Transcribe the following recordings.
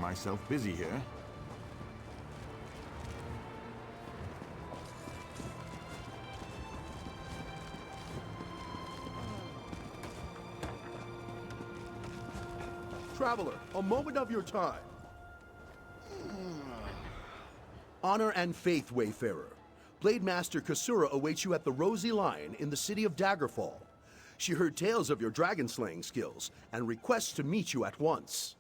myself busy here. Traveler, a moment of your time. Honor and faith, Wayfarer. Blade Master Kasura awaits you at the Rosy Lion in the city of Daggerfall. She heard tales of your dragon-slaying skills and requests to meet you at once.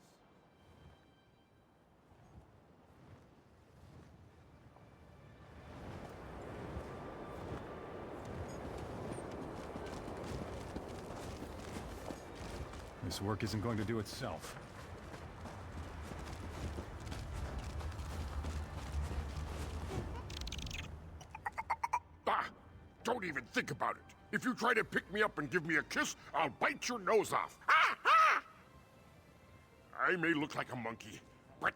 This work isn't going to do itself. Ah! Don't even think about it. If you try to pick me up and give me a kiss, I'll bite your nose off. Ah! Ah! I may look like a monkey, but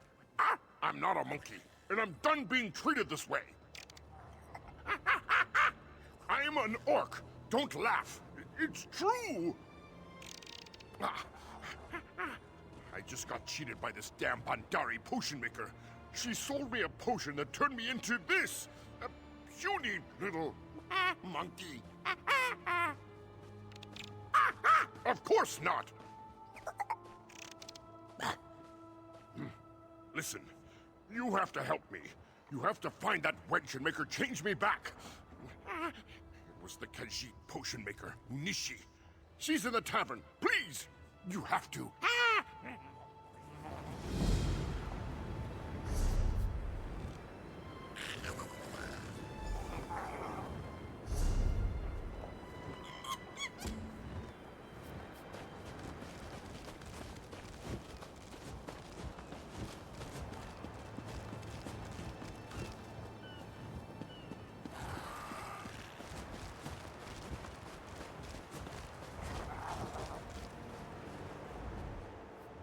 I'm not a monkey, and I'm done being treated this way. I'm an orc. Don't laugh. It's true. I just got cheated by this damn Bandari potion maker. She sold me a potion that turned me into this. A puny little monkey. Of course not. Listen, you have to help me. You have to find that wench and make her change me back. It was the Khajiit potion maker, Nishi. She's in the tavern. Please! You have to.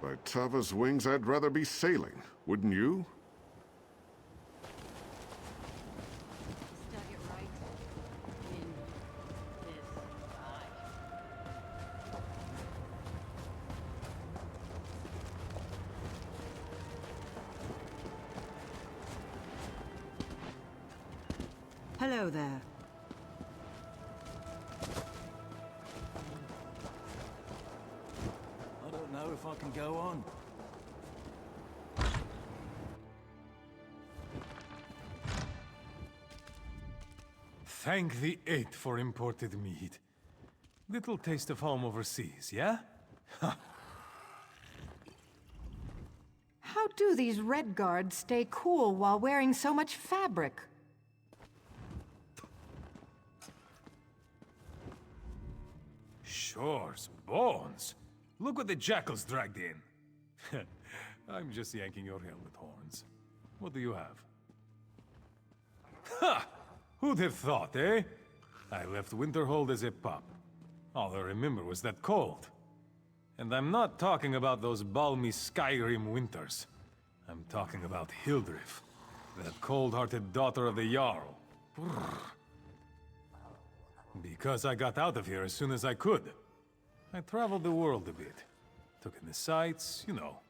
By Tava's wings, I'd rather be sailing, wouldn't you? Stuck it right in this eye. Hello there. I don't know if I can go on. Thank the eight for imported meat. Little taste of home overseas, yeah? How do these red guards stay cool while wearing so much fabric? Sure, some bones. Look what the jackals dragged in. I'm just yanking your helmet horns. What do you have? Ha! Who'd have thought, eh? I left Winterhold as a pup. All I remember was that cold. And I'm not talking about those balmy Skyrim winters. I'm talking about Hildrif, that cold-hearted daughter of the Jarl. Brrr. Because I got out of here as soon as I could. I traveled the world a bit. Took in the sights, you know.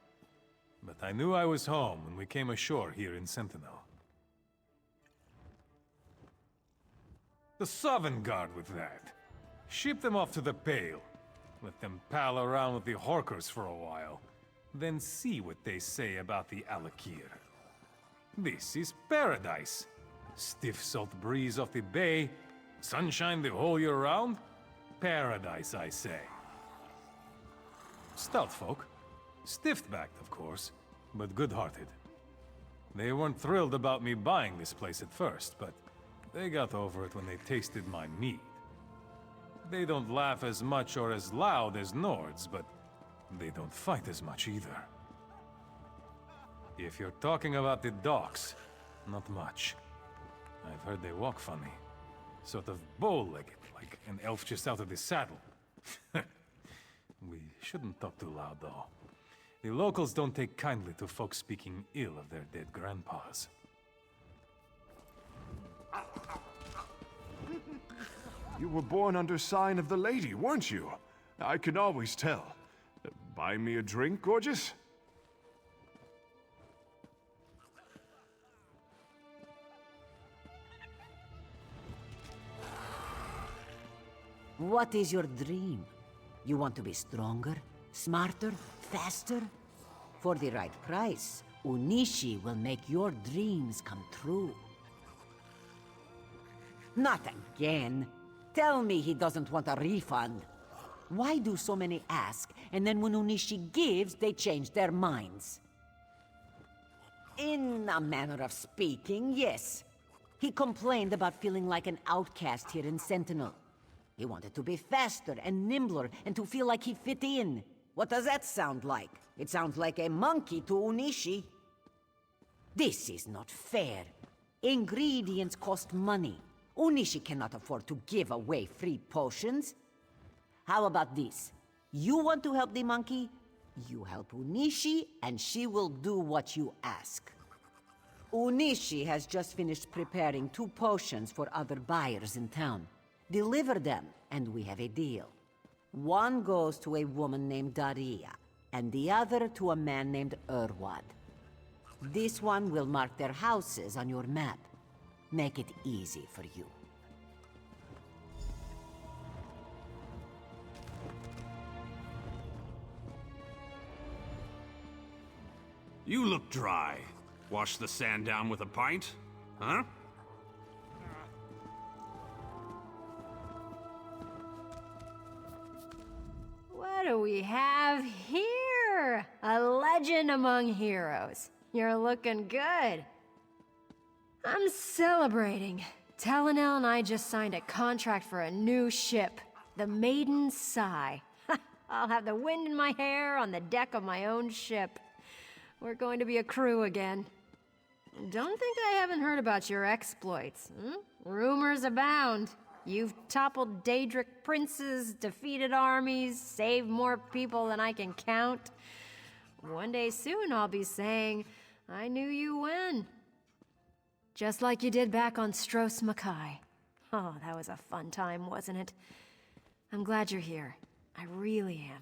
But I knew I was home when we came ashore here in Sentinel. The Sovngarde with that. Ship them off to the Pale. Let them pal around with the Horkers for a while. Then see what they say about the Alakir. This is paradise. Stiff salt breeze off the bay. Sunshine the whole year round? Paradise, I say. Stout folk. Stiff-backed, of course, but good-hearted. They weren't thrilled about me buying this place at first, but they got over it when they tasted my meat. They don't laugh as much or as loud as Nords, but they don't fight as much either. If you're talking about the docks, not much. I've heard they walk funny. Sort of bow-legged, like an elf just out of the saddle. We shouldn't talk too loud, though. The locals don't take kindly to folks speaking ill of their dead grandpas. You were born under sign of the lady, weren't you? I can always tell. Buy me a drink, gorgeous? What is your dream? You want to be stronger, smarter, faster? For the right price, Unishi will make your dreams come true. Not again. Tell me he doesn't want a refund. Why do so many ask, and then when Unishi gives, they change their minds? In a manner of speaking, yes. He complained about feeling like an outcast here in Sentinel. He wanted to be faster and nimbler and to feel like he fit in. What does that sound like? It sounds like a monkey to Unishi. This is not fair. Ingredients cost money. Unishi cannot afford to give away free potions. How about this? You want to help the monkey? You help Unishi, and she will do what you ask. Unishi has just finished preparing 2 potions for other buyers in town. Deliver them, and we have a deal. One goes to a woman named Daria, and the other to a man named Urwad. This one will mark their houses on your map. Make it easy for you. You look dry. Wash the sand down with a pint? Huh? What do we have here? A legend among heroes. You're looking good. I'm celebrating. Talinel and I just signed a contract for a new ship, the Maiden Sigh. I'll have the wind in my hair on the deck of my own ship. We're going to be a crew again. Don't think I haven't heard about your exploits. Rumors abound. You've toppled Daedric princes, defeated armies, saved more people than I can count. One day soon I'll be saying, I knew you when. Just like you did back on Stros Mackay. Oh, that was a fun time, wasn't it? I'm glad you're here. I really am.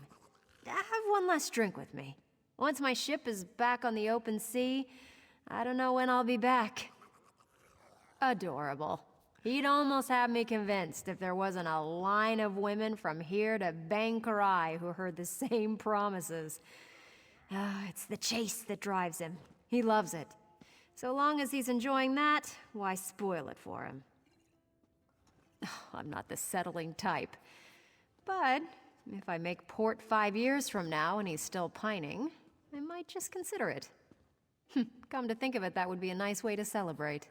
Have one last drink with me. Once my ship is back on the open sea, I don't know when I'll be back. Adorable. He'd almost have me convinced if there wasn't a line of women from here to Bangkarai who heard the same promises. It's the chase that drives him. He loves it. So long as he's enjoying that, why spoil it for him? I'm not the settling type. But if I make port 5 years from now and he's still pining, I might just consider it. Come to think of it, that would be a nice way to celebrate.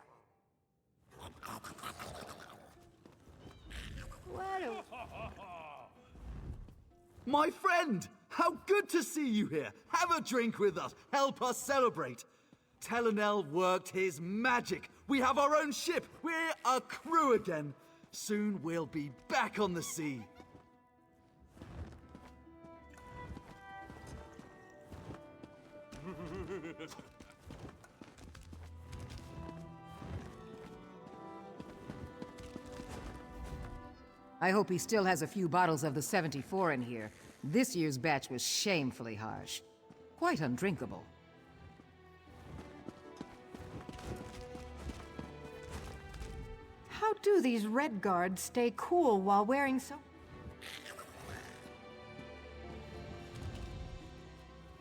My friend! How good to see you here! Have a drink with us! Help us celebrate! Talinel worked his magic! We have our own ship! We're a crew again! Soon we'll be back on the sea! I hope he still has a few bottles of the 74 in here. This year's batch was shamefully harsh. Quite undrinkable. How do these Red Guards stay cool while wearing so...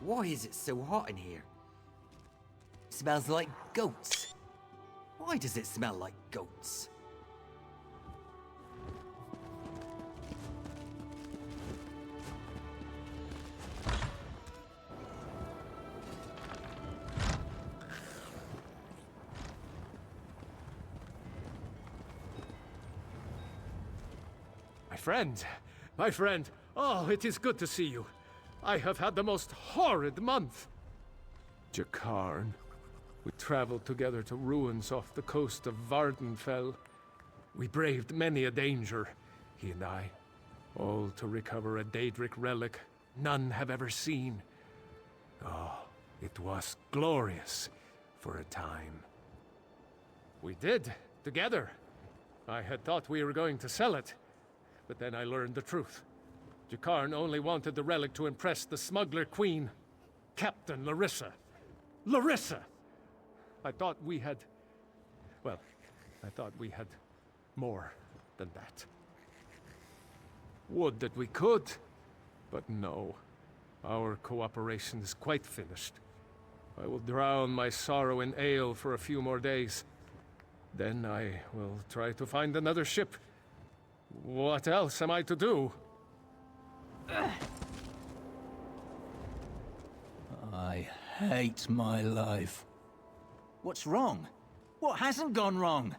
Why is it so hot in here? It smells like goats. Why does it smell like goats? My friend, oh, it is good to see you. I have had the most horrid month. Jakarn. We traveled together to ruins off the coast of Vardenfell. We braved many a danger, he and I, all to recover a Daedric relic none have ever seen. Oh, it was glorious for a time. We did, together. I had thought we were going to sell it, but then I learned the truth. Jakarn only wanted the relic to impress the smuggler queen, Captain Larissa. Larissa! I thought we had more than that. Would that we could, but no. Our cooperation is quite finished. I will drown my sorrow in ale for a few more days. Then I will try to find another ship. What else am I to do? I hate my life. What's wrong? What hasn't gone wrong?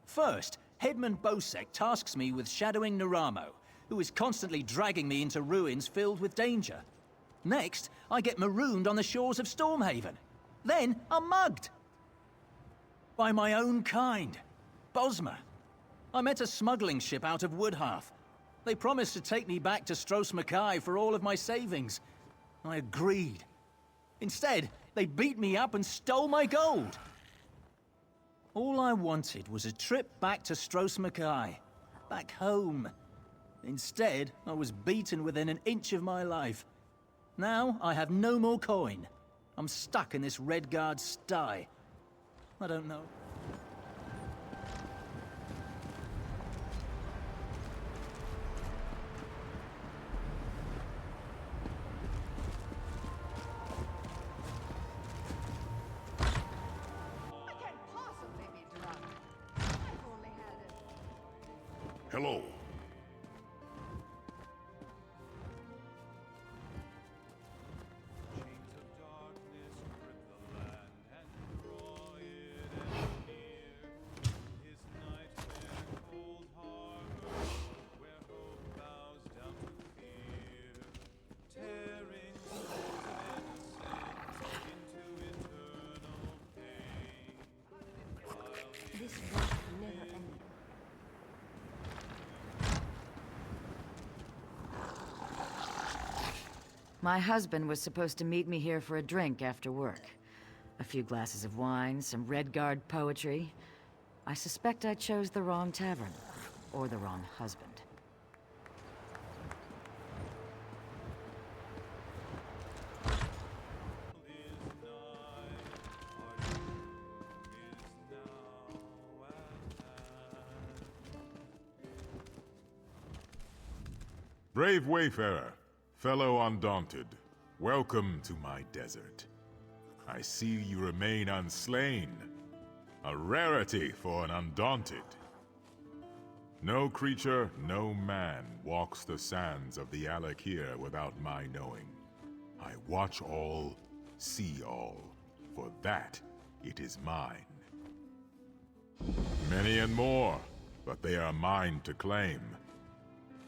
First, Headman Bosek tasks me with shadowing Naramo, who is constantly dragging me into ruins filled with danger. Next, I get marooned on the shores of Stormhaven. Then, I'm mugged. By my own kind. Bosma. I met a smuggling ship out of Woodhearth. They promised to take me back to Stros Mackay for all of my savings. I agreed. Instead, they beat me up and stole my gold. All I wanted was a trip back to Stros Mackay. Back home. Instead, I was beaten within an inch of my life. Now, I have no more coin. I'm stuck in this Redguard sty. I don't know. Hello. This work never ended. My husband was supposed to meet me here for a drink after work. A few glasses of wine, some Redguard poetry. I suspect I chose the wrong tavern. Or the wrong husband. Brave wayfarer, fellow undaunted, welcome to my desert. I see you remain unslain, a rarity for an undaunted. No creature, no man walks the sands of the Alakir without my knowing. I watch all, see all, for that it is mine. Many and more, but they are mine to claim.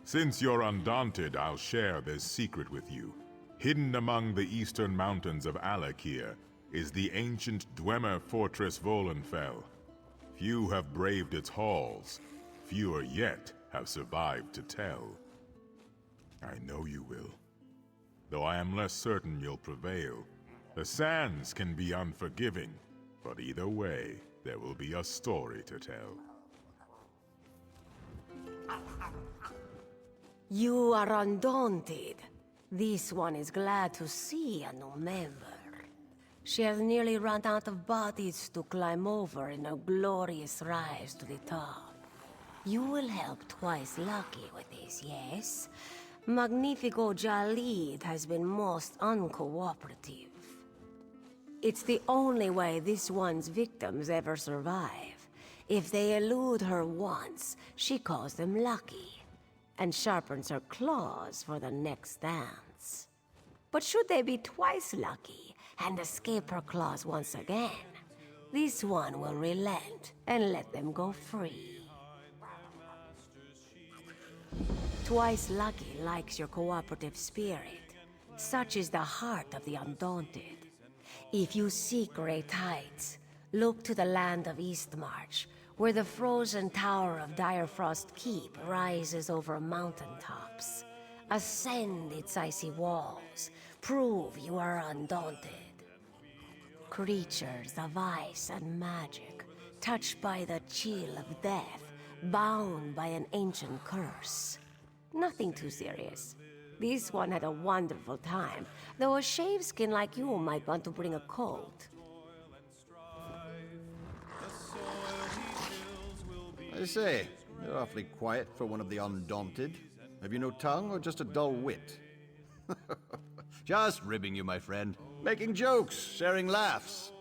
Since you're undaunted, I'll share this secret with you. Hidden among the eastern mountains of Alakir is the ancient Dwemer fortress Volenfell. Few have braved its halls. Fewer yet have survived to tell. I know you will. Though I am less certain you'll prevail. The sands can be unforgiving, but either way, there will be a story to tell. You are undaunted. This one is glad to see a new member. She has nearly run out of bodies to climb over in a glorious rise to the top. You will help Twice Lucky with this, yes? Magnifico Jalid has been most uncooperative. It's the only way this one's victims ever survive. If they elude her once, she calls them lucky, and sharpens her claws for the next dance. But should they be twice lucky and escape her claws once again, this one will relent and let them go free. Twice Lucky likes your cooperative spirit. Such is the heart of the Undaunted. If you seek great heights, look to the land of Eastmarch, where the frozen tower of Direfrost Keep rises over mountaintops. Ascend its icy walls. Prove you are undaunted. Creatures of ice and magic, touched by the chill of death, bound by an ancient curse. Nothing too serious. This one had a wonderful time, though a shaved skin like you might want to bring a cold. I say, you're awfully quiet for one of the Undaunted. Have you no tongue or just a dull wit? Just ribbing you, my friend. Making jokes, sharing laughs.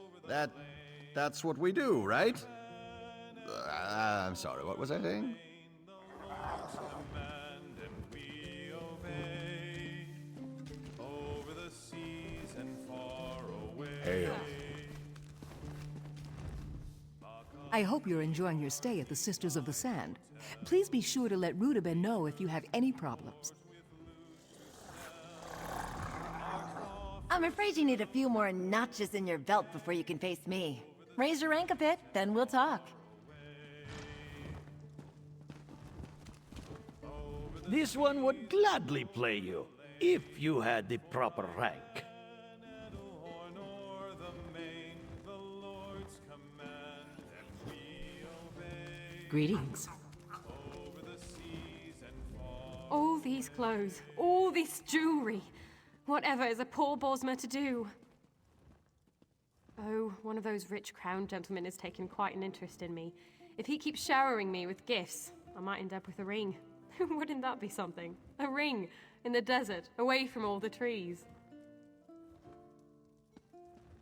That's what we do, right? I'm sorry, what was I saying? Hail. I hope you're enjoying your stay at the Sisters of the Sand. Please be sure to let Rudaben know if you have any problems. I'm afraid you need a few more notches in your belt before you can face me. Raise your rank a bit, then we'll talk. This one would gladly play you, if you had the proper rank. Greetings. All these clothes, all this jewelry. Whatever is a poor Bosmer to do? Oh, one of those rich crown gentlemen has taken quite an interest in me. If he keeps showering me with gifts, I might end up with a ring. Wouldn't that be something? A ring in the desert, away from all the trees.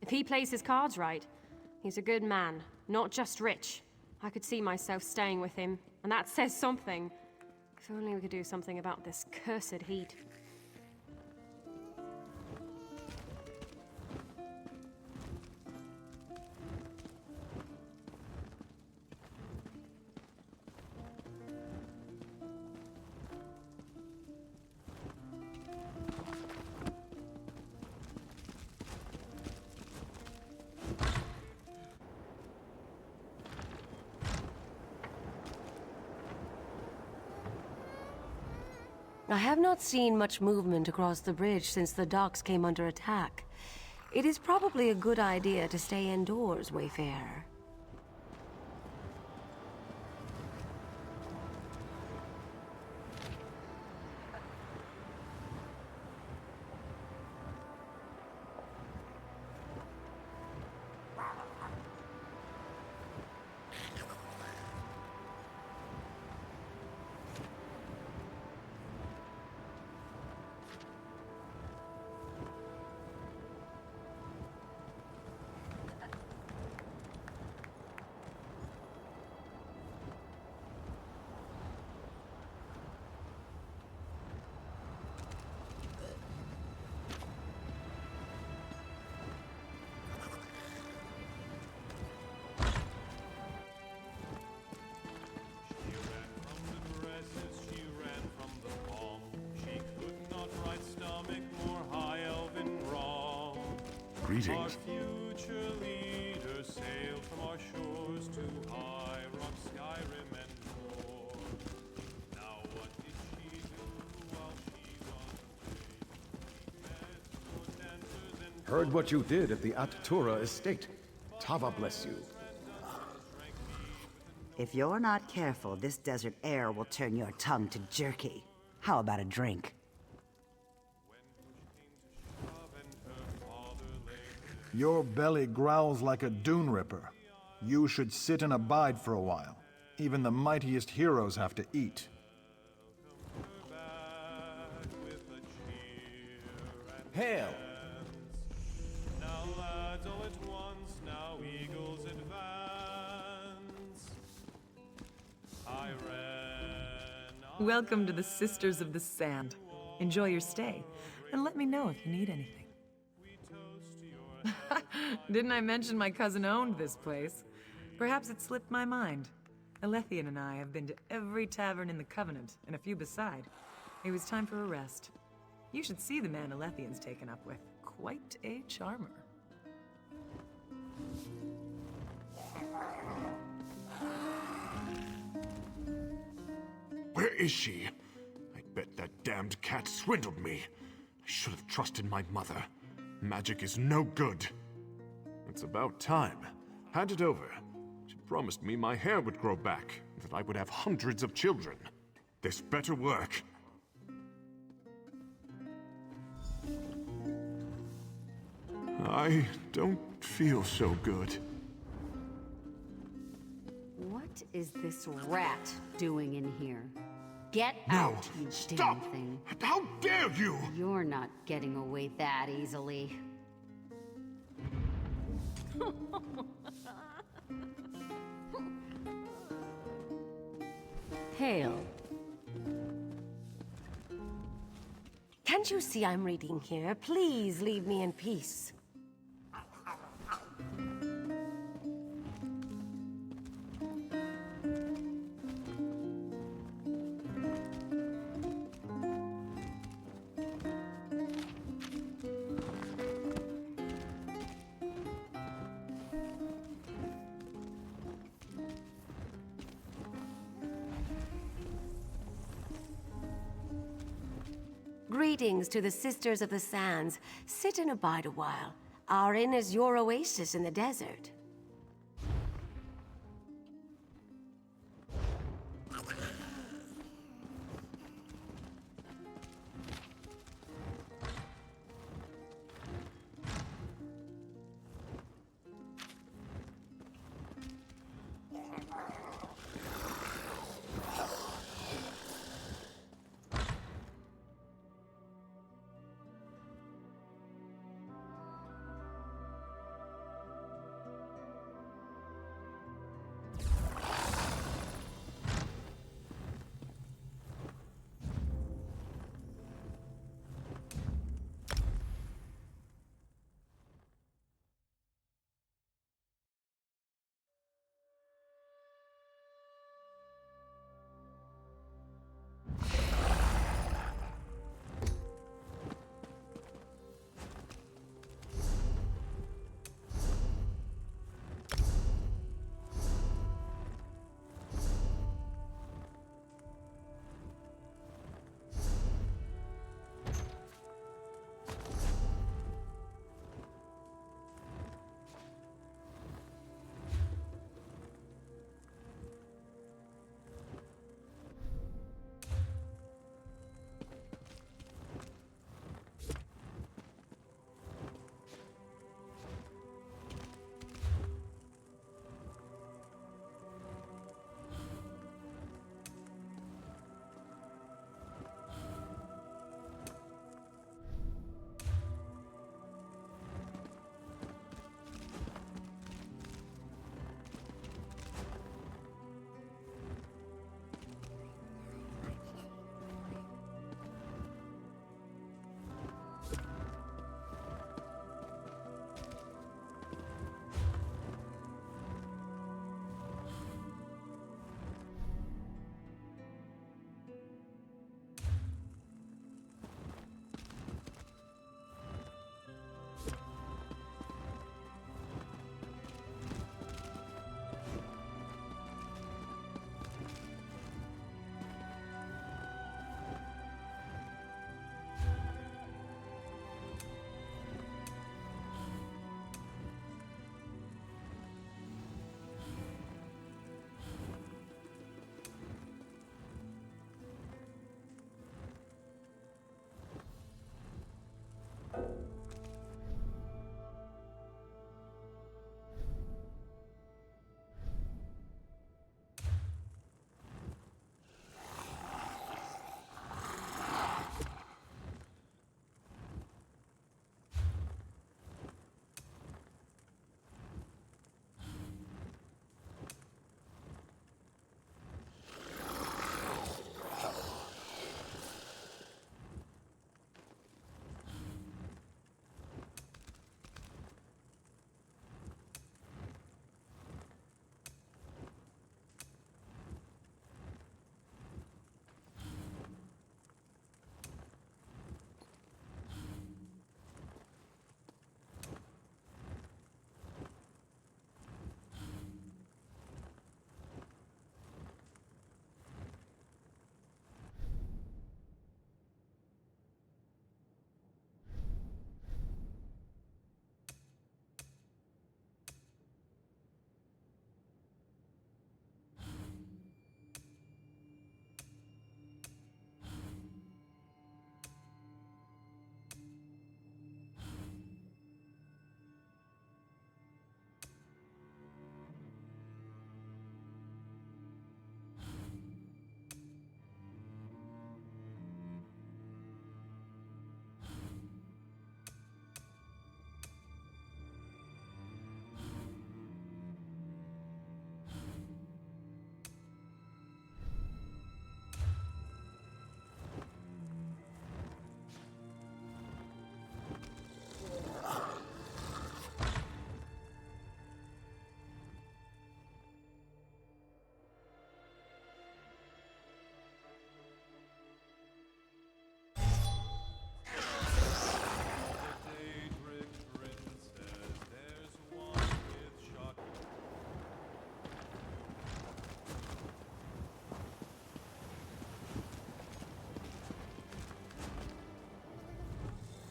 If he plays his cards right, he's a good man, not just rich. I could see myself staying with him, and that says something. If only we could do something about this cursed heat. I have not seen much movement across the bridge since the docks came under attack. It is probably a good idea to stay indoors, Wayfarer. Greetings. Our future leaders sailed from our shores to High Rock, Skyrim, and more. Now what did she do while she was away? Heard what you did at the Attura estate. Tava bless you. If you're not careful, this desert air will turn your tongue to jerky. How about a drink? Your belly growls like a dune ripper. You should sit and abide for a while. Even the mightiest heroes have to eat. Hail! Now lads all at once, now eagles advance. I ran. Welcome to the Sisters of the Sand. Enjoy your stay, and let me know if you need anything. Didn't I mention my cousin owned this place? Perhaps it slipped my mind. Alethian and I have been to every tavern in the Covenant, and a few beside. It was time for a rest. You should see the man Alethian's taken up with. Quite a charmer. Where is she? I bet that damned cat swindled me. I should have trusted my mother. Magic is no good. It's about time. Hand it over. She promised me my hair would grow back, and that I would have hundreds of children. This better work. I don't feel so good. What is this rat doing in here? Get No, out, you stop! damn thing. How dare you! You're not getting away that easily. Hail. Can't you see I'm reading here? Please leave me in peace. Greetings to the Sisters of the Sands. Sit and abide a while. Our inn is your oasis in the desert.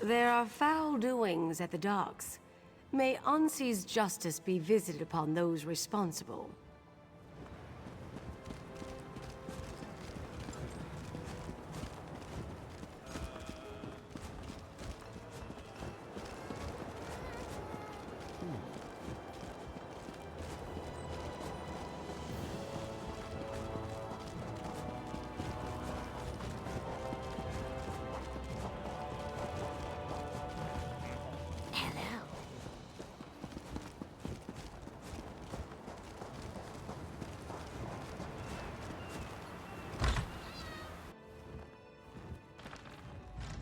There are foul doings at the docks. May Ansi's justice be visited upon those responsible.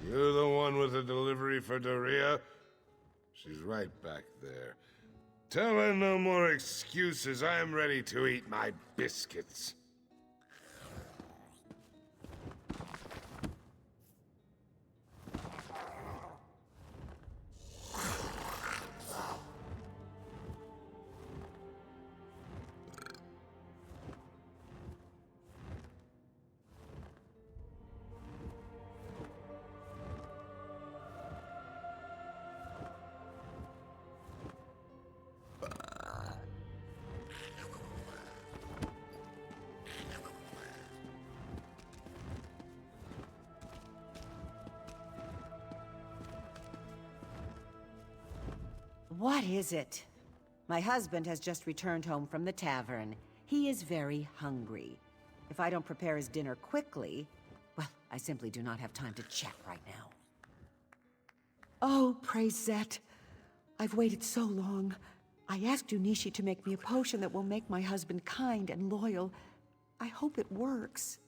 You're the one with the delivery for Doria? She's right back there. Tell her no more excuses. I am ready to eat my biscuits. What is it? My husband has just returned home from the tavern. He is very hungry. If I don't prepare his dinner quickly, well, I simply do not have time to chat right now. Oh, praise Zet. I've waited so long. I asked Unishi to make me a potion that will make my husband kind and loyal. I hope it works.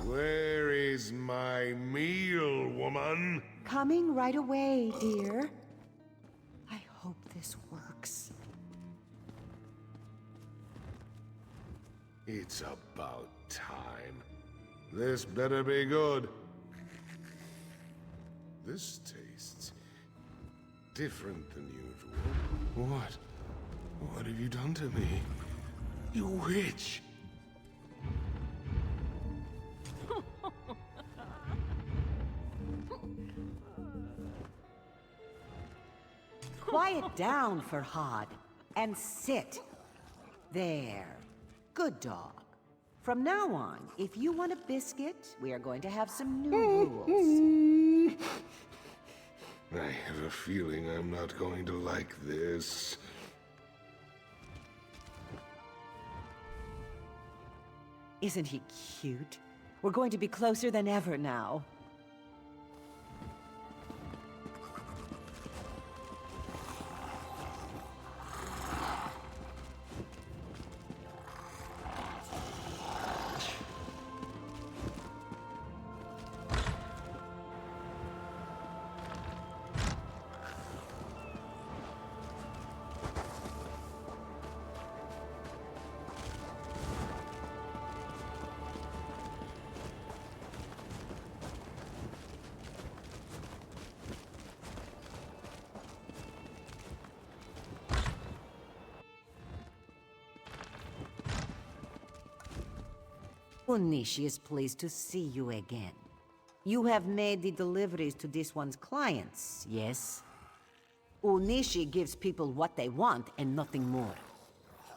Where is my meal, woman? Coming right away, dear. I hope this works. It's about time. This better be good. This tastes different than usual. What? What have you done to me? You witch! Quiet down, Farhad, and sit. There. Good dog. From now on, if you want a biscuit, we are going to have some new rules. I have a feeling I'm not going to like this. Isn't he cute? We're going to be closer than ever now. Unishi is pleased to see you again. You have made the deliveries to this one's clients, yes? Unishi gives people what they want and nothing more.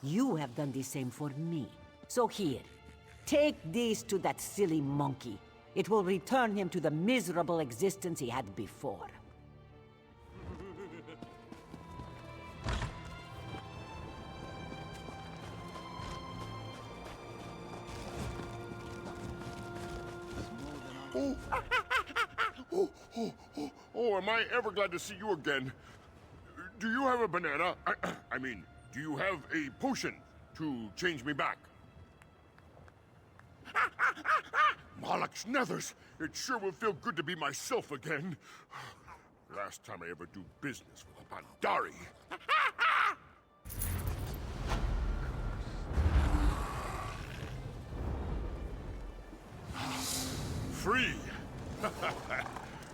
You have done the same for me. So here, take this to that silly monkey. It will return him to the miserable existence he had before. Oh, am I ever glad to see you again. Do you have a banana? I mean, do you have a potion to change me back? Malak's nethers! It sure will feel good to be myself again. Last time I ever do business with a Pandari. Free!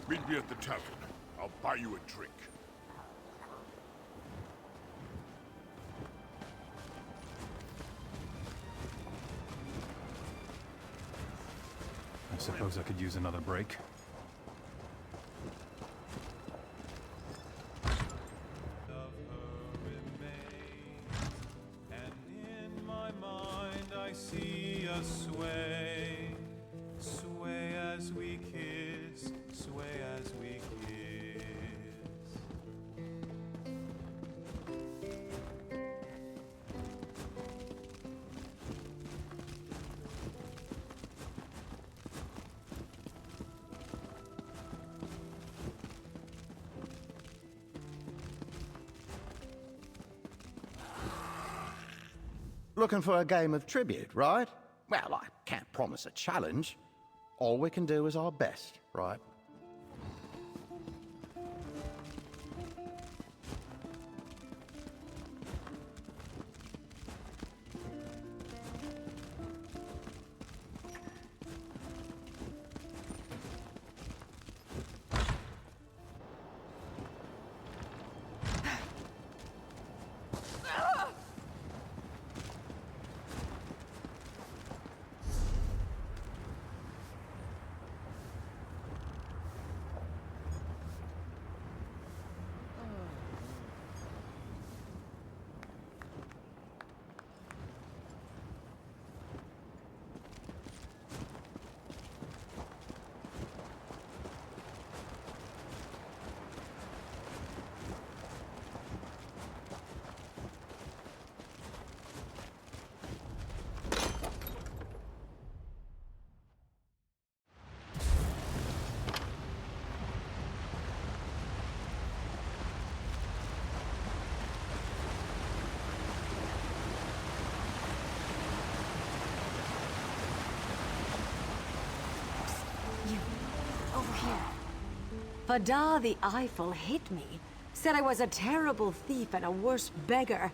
Meet me at the tavern. I'll buy you a drink. I suppose I could use another break. us sway, sway as we kiss, sway as we kiss. Looking for a game of tribute, right? Well, I can't promise a challenge. All we can do is our best, right? Over here. Fada the Eiffel hit me. Said I was a terrible thief and a worse beggar.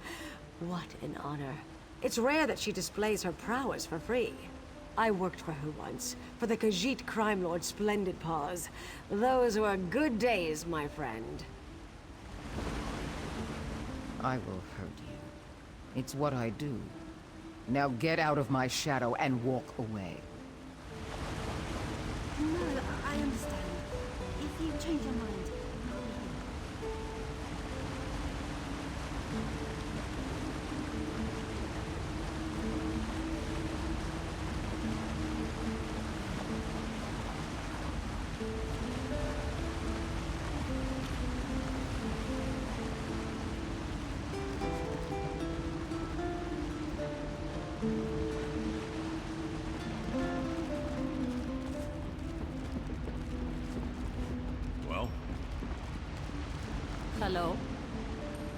What an honor. It's rare that she displays her prowess for free. I worked for her once, for the Khajiit crime lord Splendid Paws. Those were good days, my friend. I will hurt you. It's what I do. Now get out of my shadow and walk away. No, I understand. If you change your mind. Well? Hello?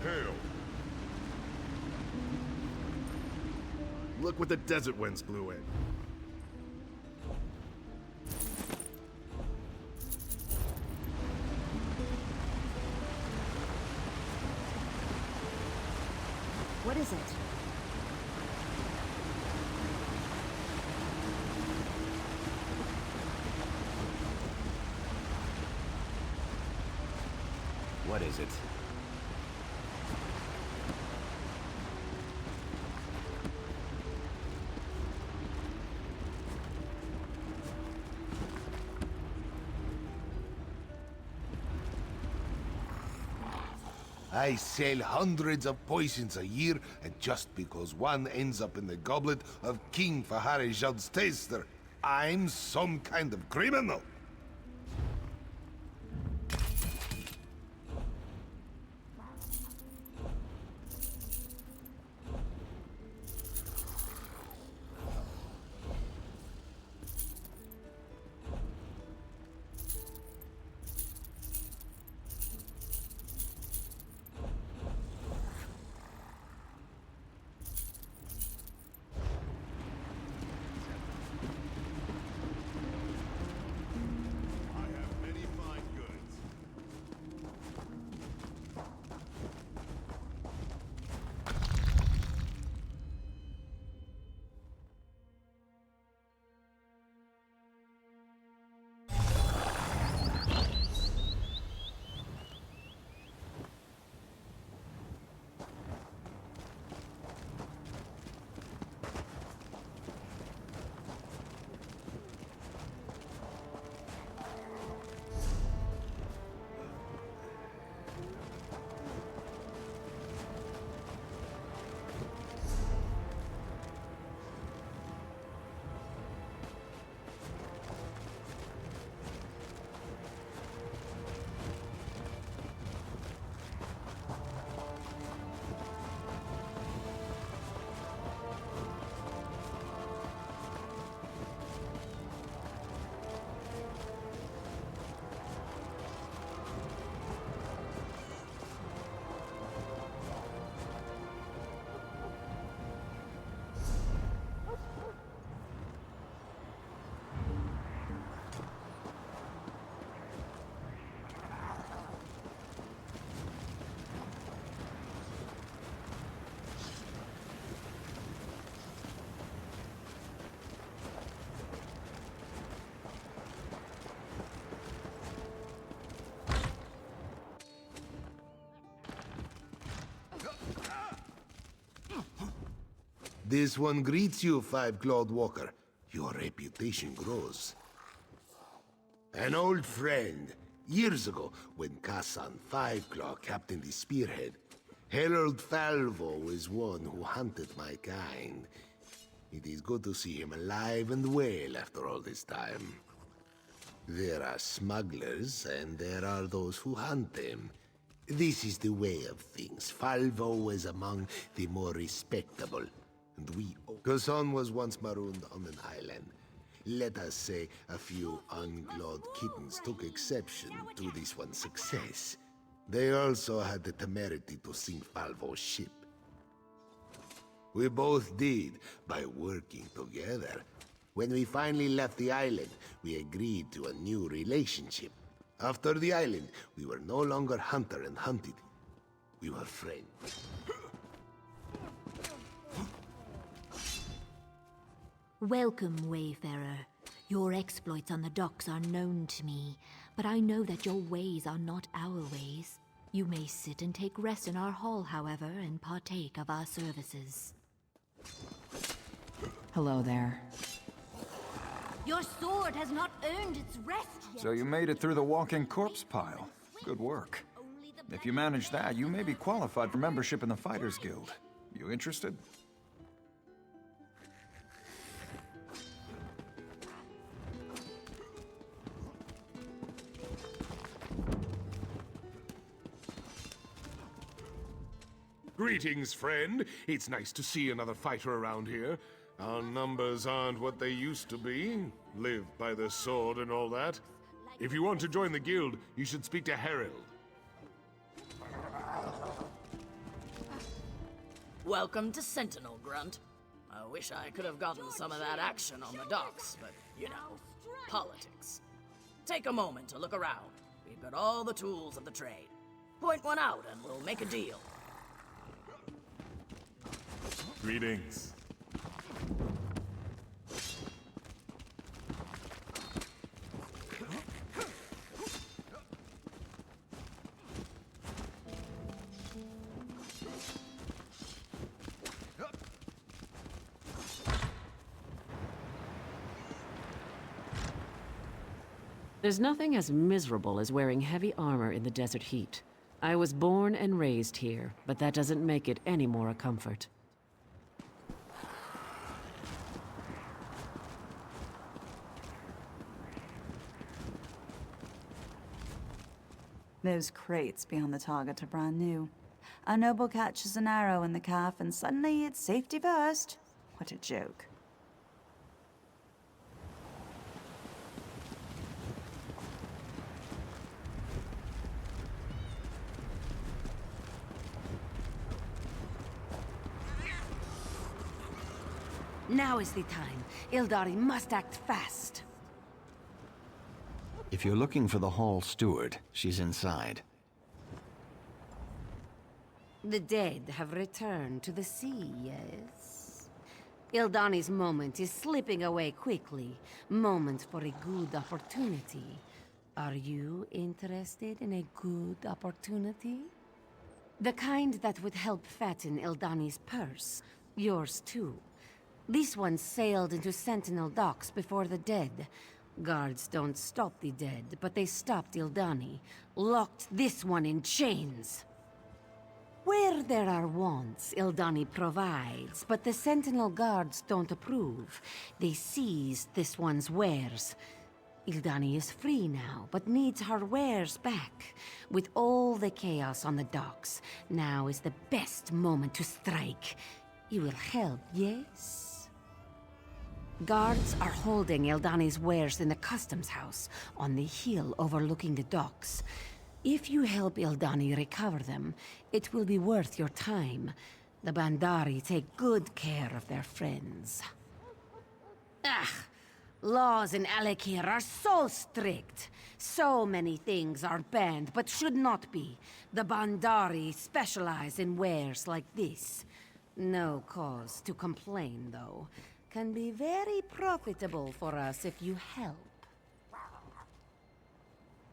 Hail. Look what the desert winds blew in. What is it? What is it? I sell hundreds of poisons a year, and just because one ends up in the goblet of King Faharijad's taster, I'm some kind of criminal. This one greets you, Five-Clawed Walker. Your reputation grows. An old friend. Years ago, when Kassan Five-Claw captained the Spearhead, Herald Falvo is one who hunted my kind. It is good to see him alive and well after all this time. There are smugglers, and there are those who hunt them. This is the way of things. Falvo is among the more respectable, and we... Kassan was once marooned on an island. Let us say a few unglawed kittens took exception to this one's success. They also had the temerity to sink Falvo's ship. We both did, by working together. When we finally left the island, we agreed to a new relationship. After the island, we were no longer hunter and hunted. We were friends. Welcome, Wayfarer. Your exploits on the docks are known to me, but I know that your ways are not our ways. You may sit and take rest in our hall, however, and partake of our services. Hello there. Your sword has not earned its rest yet. So you made it through the walking corpse pile. Good work. If you manage that, you may be qualified for membership in the Fighters Guild. You interested? Greetings, friend. It's nice to see another fighter around here. Our numbers aren't what they used to be. Live by the sword and all that. If you want to join the guild, you should speak to Herald. Welcome to Sentinel, Grunt. I wish I could have gotten some of that action on the docks, but, you know, politics. Take a moment to look around. We've got all the tools of the trade. Point one out and we'll make a deal. Greetings. There's nothing as miserable as wearing heavy armor in the desert heat. I was born and raised here, but that doesn't make it any more a comfort. Those crates beyond the target are brand new. A noble catches an arrow in the calf and suddenly it's safety first. What a joke. Now is the time. Ildari must act fast. If you're looking for the hall steward, she's inside. The dead have returned to the sea, yes? Ildani's moment is slipping away quickly. Moment for a good opportunity. Are you interested in a good opportunity? The kind that would help fatten Ildani's purse. Yours too. This one sailed into Sentinel docks before the dead. Guards don't stop the dead, but they stopped Ildani. Locked this one in chains. Where there are wants, Ildani provides, but the Sentinel guards don't approve. They seized this one's wares. Ildani is free now, but needs her wares back. With all the chaos on the docks, now is the best moment to strike. You will help, yes? Guards are holding Ildani's wares in the customs house, on the hill overlooking the docks. If you help Ildani recover them, it will be worth your time. The Bandari take good care of their friends. Laws in Alekir are so strict. So many things are banned, but should not be. The Bandari specialize in wares like this. No cause to complain, though. Can be very profitable for us if you help.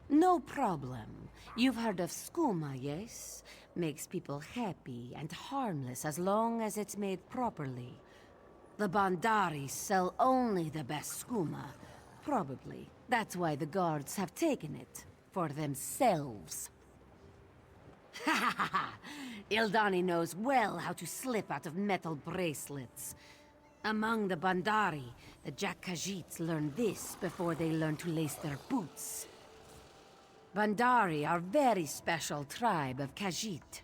No problem. You've heard of skooma, yes? Makes people happy and harmless as long as it's made properly. The Bandari sell only the best skooma. Probably. That's why the guards have taken it. For themselves. Ha ha ha ha! Ildani knows well how to slip out of metal bracelets. Among the Bandari, the Jack Khajiits learn this before they learn to lace their boots. Bandari are very special tribe of Khajiit.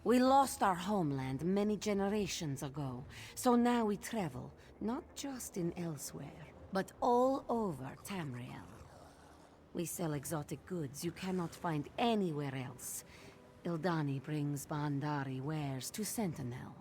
We lost our homeland many generations ago, so now we travel, not just in elsewhere, but all over Tamriel. We sell exotic goods you cannot find anywhere else. Ildani brings Bandari wares to Sentинеле.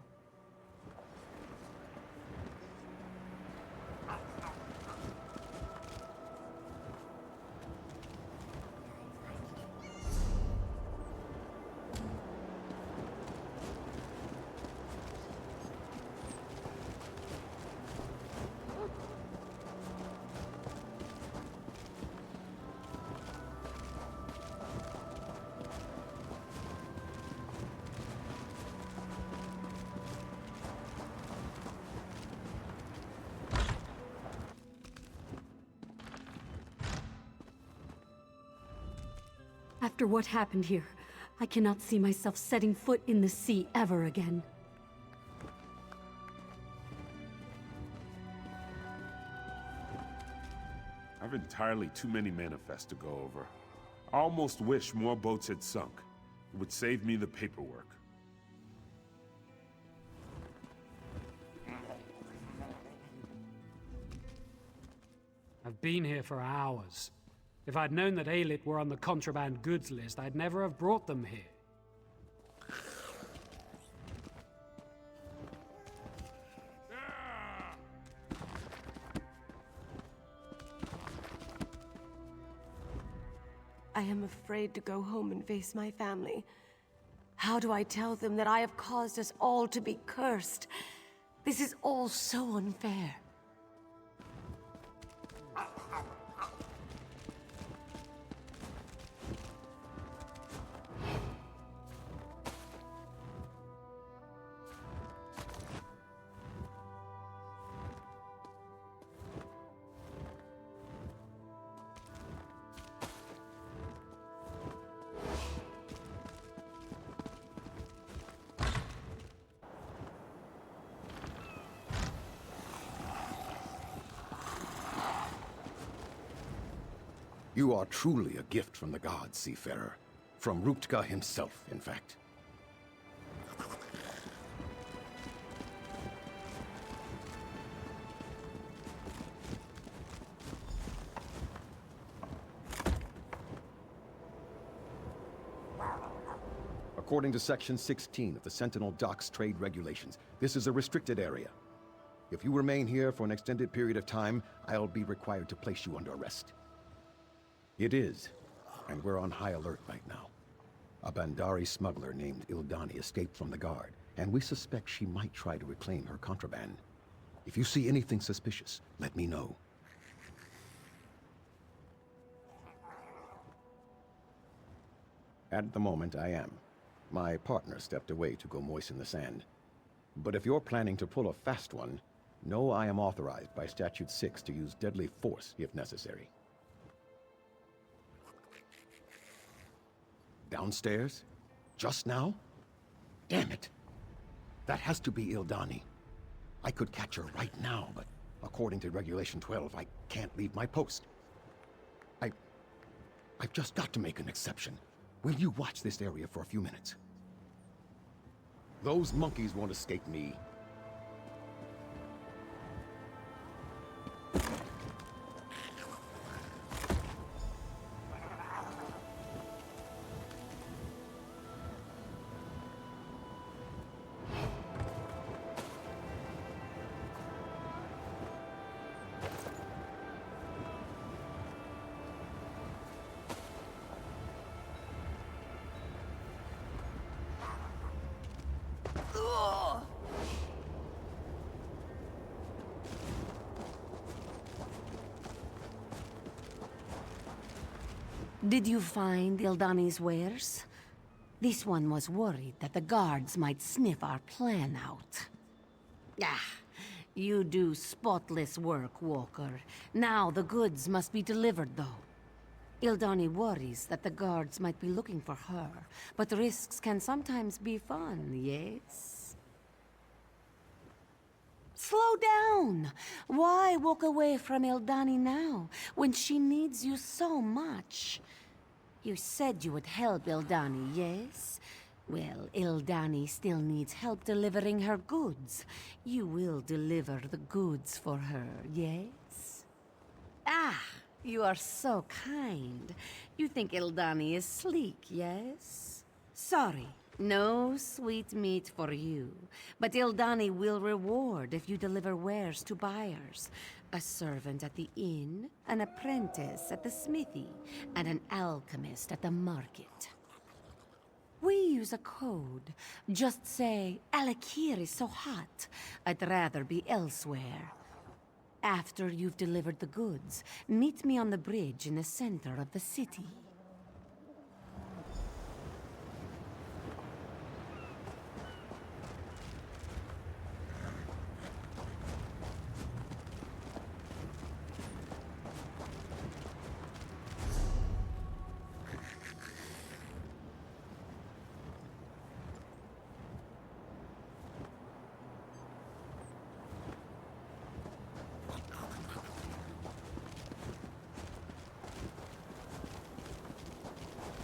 After what happened here, I cannot see myself setting foot in the sea ever again. I've entirely too many manifests to go over. I almost wish more boats had sunk. It would save me the paperwork. I've been here for hours. If I'd known that Aelith were on the contraband goods list, I'd never have brought them here. I am afraid to go home and face my family. How do I tell them that I have caused us all to be cursed? This is all so unfair. You are truly a gift from the gods, seafarer. From Ruptka himself, in fact. According to Section 16 of the Sentinel Docks Trade Regulations, this is a restricted area. If you remain here for an extended period of time, I'll be required to place you under arrest. It is, and we're on high alert right now. A Bandari smuggler named Ildani escaped from the guard, and we suspect she might try to reclaim her contraband. If you see anything suspicious, let me know. At the moment, I am. My partner stepped away to go moisten the sand. But if you're planning to pull a fast one, know I am authorized by Statute 6 to use deadly force if necessary. Downstairs? Just now? Damn it! That has to be Ildani. I could catch her right now, but according to Regulation 12, I can't leave my post. I've just got to make an exception. Will you watch this area for a few minutes? Those monkeys won't escape me. Did you find Ildani's wares? This one was worried that the guards might sniff our plan out. Ah, You do spotless work, Walker. Now the goods must be delivered, though. Ildani worries that the guards might be looking for her, but risks can sometimes be fun, yes? Slow down! Why walk away from Ildani now, when she needs you so much? You said you would help Ildani, yes? Well, Ildani still needs help delivering her goods. You will deliver the goods for her, yes? Ah, you are so kind. You think Ildani is sleek, yes? Sorry, no sweet meat for you. But Ildani will reward if you deliver wares to buyers. A servant at the inn, an apprentice at the smithy, and an alchemist at the market. We use a code. Just say, Alakir is so hot. I'd rather be elsewhere. After you've delivered the goods, meet me on the bridge in the center of the city.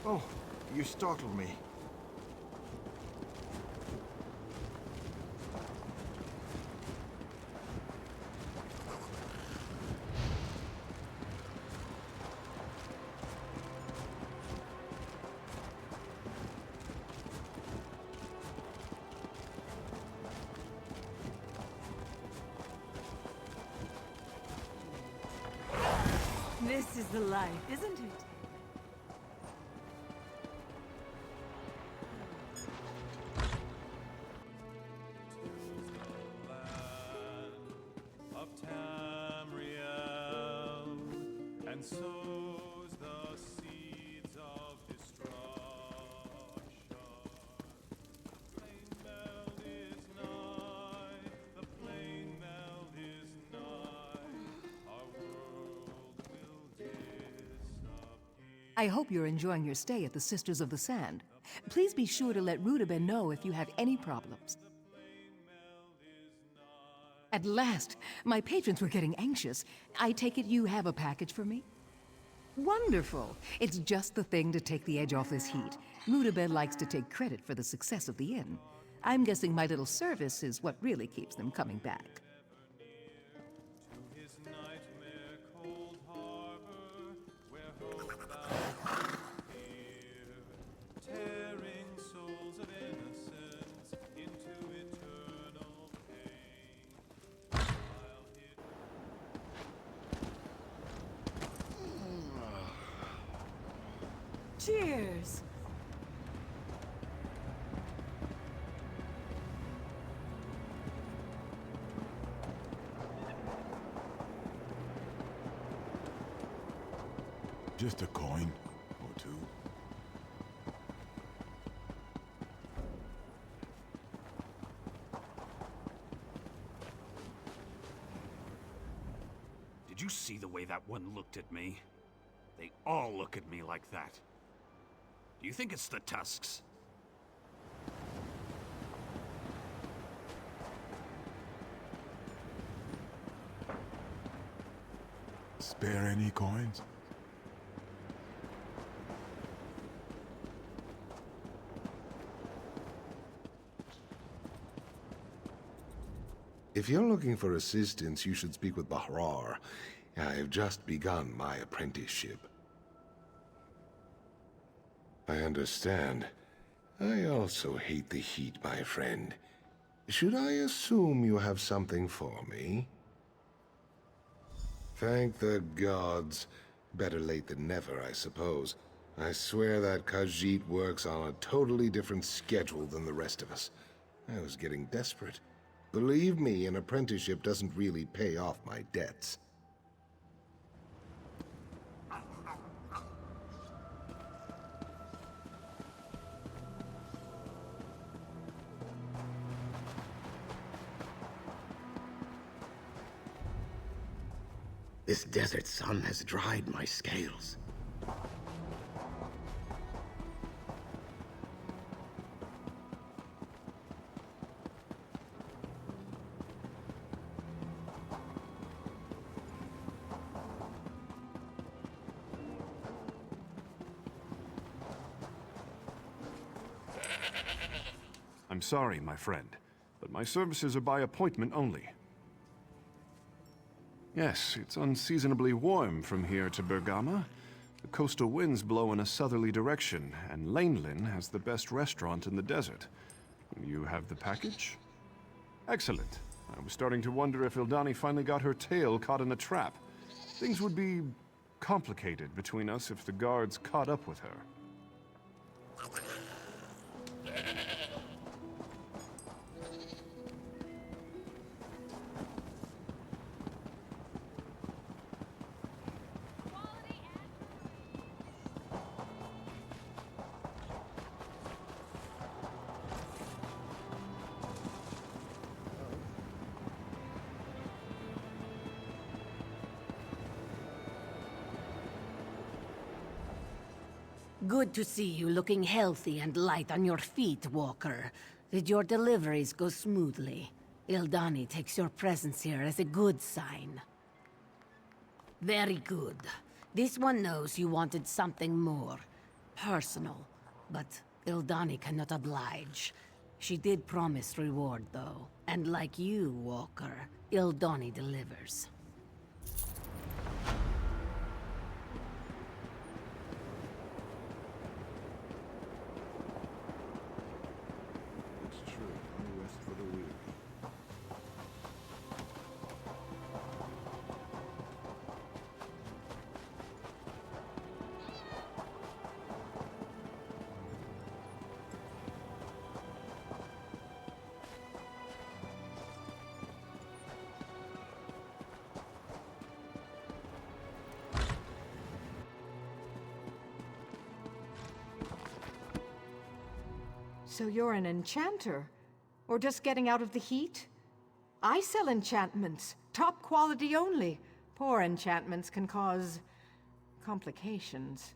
Oh, you startled me. This is the life, isn't it? Of Tamriel, and sows the seeds of destruction. The plain meld is nigh, the plain meld is nigh, our world will disappear. I hope you're enjoying your stay at the Sisters of the Sand. Please be sure to let Rudabeh know if you have any problems. At last! My patrons were getting anxious. I take it you have a package for me? Wonderful! It's just the thing to take the edge off this heat. Rudabeh likes to take credit for the success of the inn. I'm guessing my little service is what really keeps them coming back. To his nightmare cold harbor, where hope bound to fear, tearing souls of innocence into eternal pain. While hid Cheers! Just a coin or two. Did you see the way that one looked at me? They all look at me like that. Do you think it's the tusks? Spare any coins? If you're looking for assistance, you should speak with Bahrar. I have just begun my apprenticeship. I understand. I also hate the heat, my friend. Should I assume you have something for me? Thank the gods. Better late than never, I suppose. I swear that Khajiit works on a totally different schedule than the rest of us. I was getting desperate. Believe me, an apprenticeship doesn't really pay off my debts. This desert sun has dried my scales. I'm sorry, my friend, but my services are by appointment only. Yes, it's unseasonably warm from here to Bergama. The coastal winds blow in a southerly direction, and Laneland has the best restaurant in the desert. You have the package? Excellent. I was starting to wonder if Ildani finally got her tail caught in a trap. Things would be complicated between us if the guards caught up with her. Good to see you looking healthy and light on your feet, Walker. Did your deliveries go smoothly? Ildani takes your presence here as a good sign. Very good. This one knows you wanted something more personal, but Ildani cannot oblige. She did promise reward, though. And like you, Walker, Ildani delivers. So you're an enchanter? Or just getting out of the heat? I sell enchantments, top quality only. Poor enchantments can cause complications.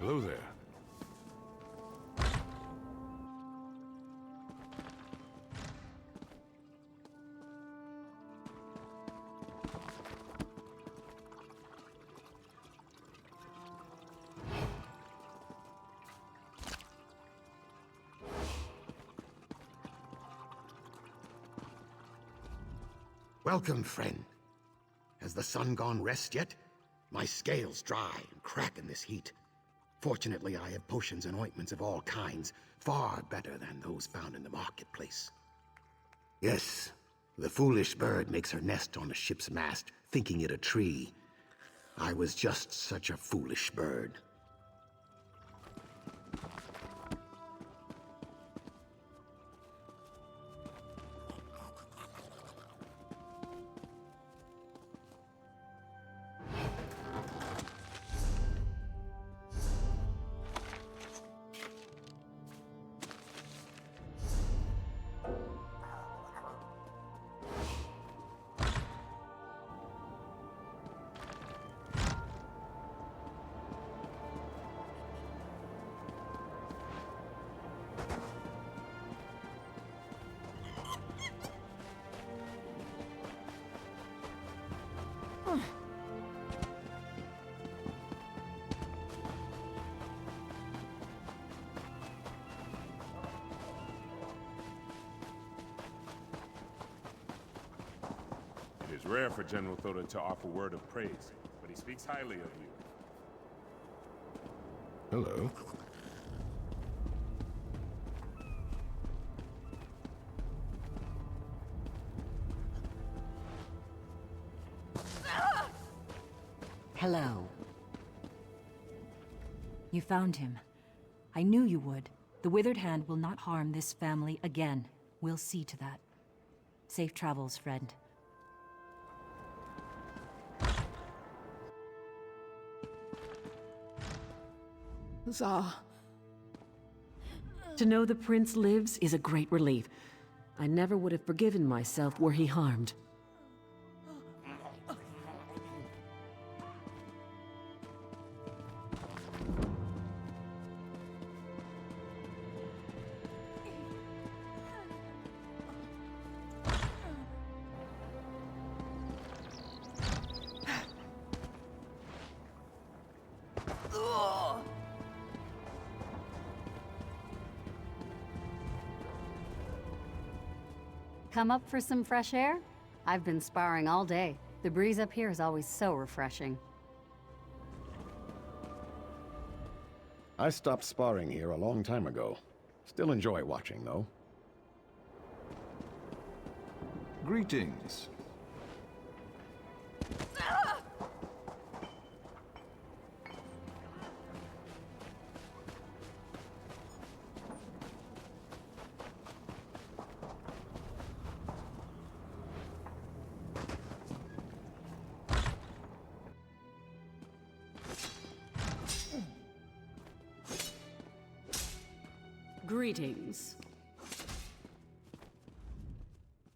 Hello there. Welcome, friend. Has the sun gone rest yet? My scales dry and crack in this heat. Fortunately, I have potions and ointments of all kinds, far better than those found in the marketplace. Yes, the foolish bird makes her nest on the ship's mast, thinking it a tree. I was just such a foolish bird. It is rare for General Thoda to offer word of praise, but he speaks highly of you. Hello. Hello. You found him. I knew you would. The Withered Hand will not harm this family again. We'll see to that. Safe travels, friend. Huzzah. To know the prince lives is a great relief. I never would have forgiven myself were he harmed. Come up for some fresh air? I've been sparring all day. The breeze up here is always so refreshing. I stopped sparring here a long time ago. Still enjoy watching, though. Greetings. Greetings.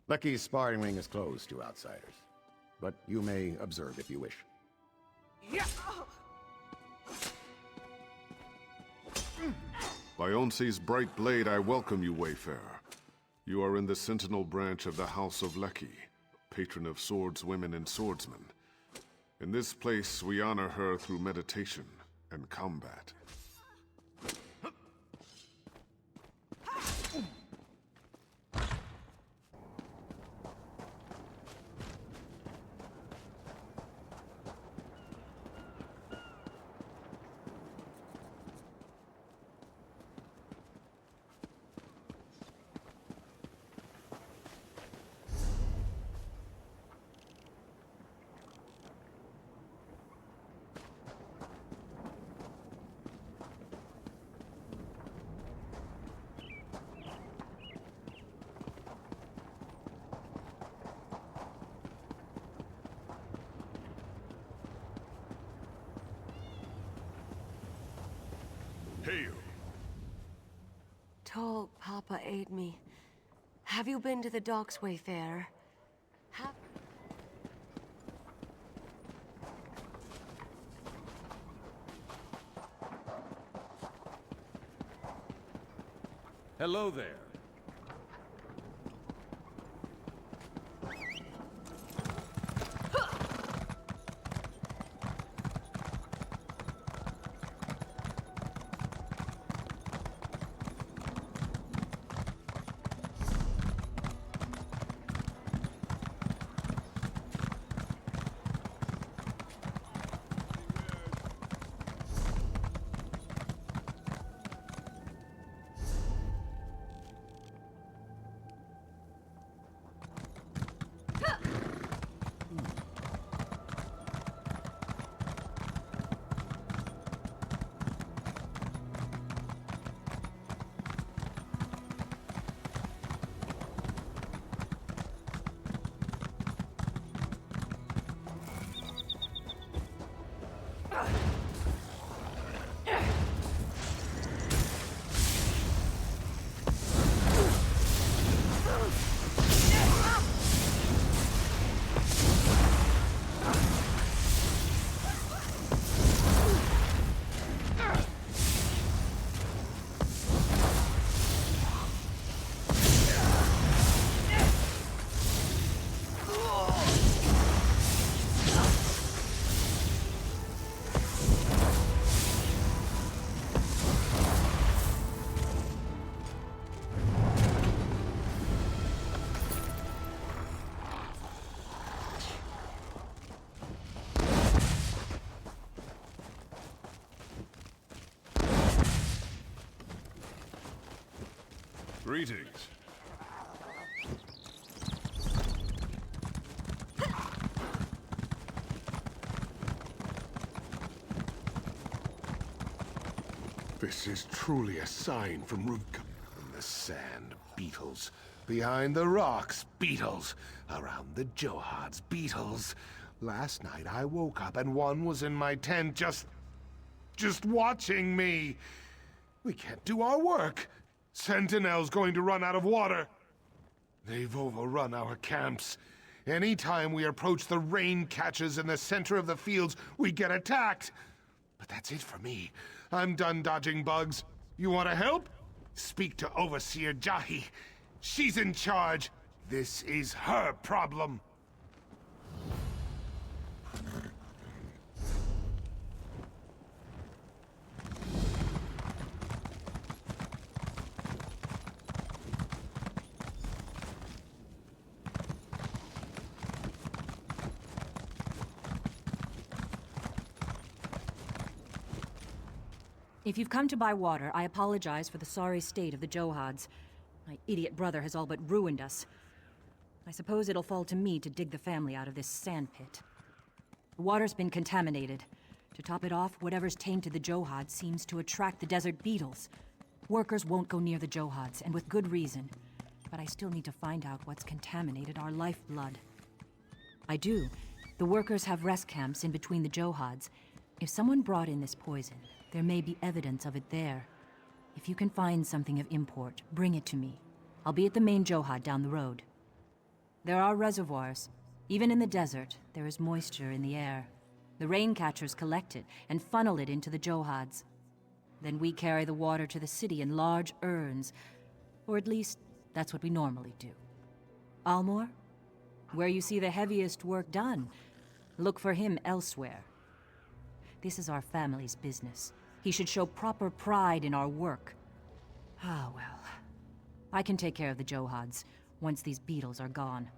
Lecky's sparring ring is closed to outsiders, but you may observe if you wish. By Onsi's bright blade, I welcome you, Wayfarer. You are in the Sentinel branch of the House of Lecky, patron of swords, women, and swordsmen. In this place, we honor her through meditation and combat. Hail! Tall Papa ate me. Have you been to the docks, Wayfarer? Have... Hello there. Greetings. This is truly a sign from Rubka. In the sand, beetles. Behind the rocks, beetles. Around the Johads, beetles. Last night I woke up and one was in my tent just watching me. We can't do our work. Sentinel's going to run out of water. They've overrun our camps. Anytime we approach the rain catches in the center of the fields, we get attacked. But that's it for me. I'm done dodging bugs. You want to help? Speak to Overseer Jahi. She's in charge. This is her problem. If you've come to buy water, I apologize for the sorry state of the Johads. My idiot brother has all but ruined us. I suppose it'll fall to me to dig the family out of this sandpit. The water's been contaminated. To top it off, whatever's tainted the Johads seems to attract the desert beetles. Workers won't go near the Johads, and with good reason. But I still need to find out what's contaminated our lifeblood. I do. The workers have rest camps in between the Johads. If someone brought in this poison, there may be evidence of it there. If you can find something of import, bring it to me. I'll be at the main Johad down the road. There are reservoirs. Even in the desert, there is moisture in the air. The rain catchers collect it and funnel it into the Johads. Then we carry the water to the city in large urns. Or at least, that's what we normally do. Almor? Where you see the heaviest work done, look for him elsewhere. This is our family's business. He should show proper pride in our work. Ah, well. I can take care of the Johads once these beetles are gone.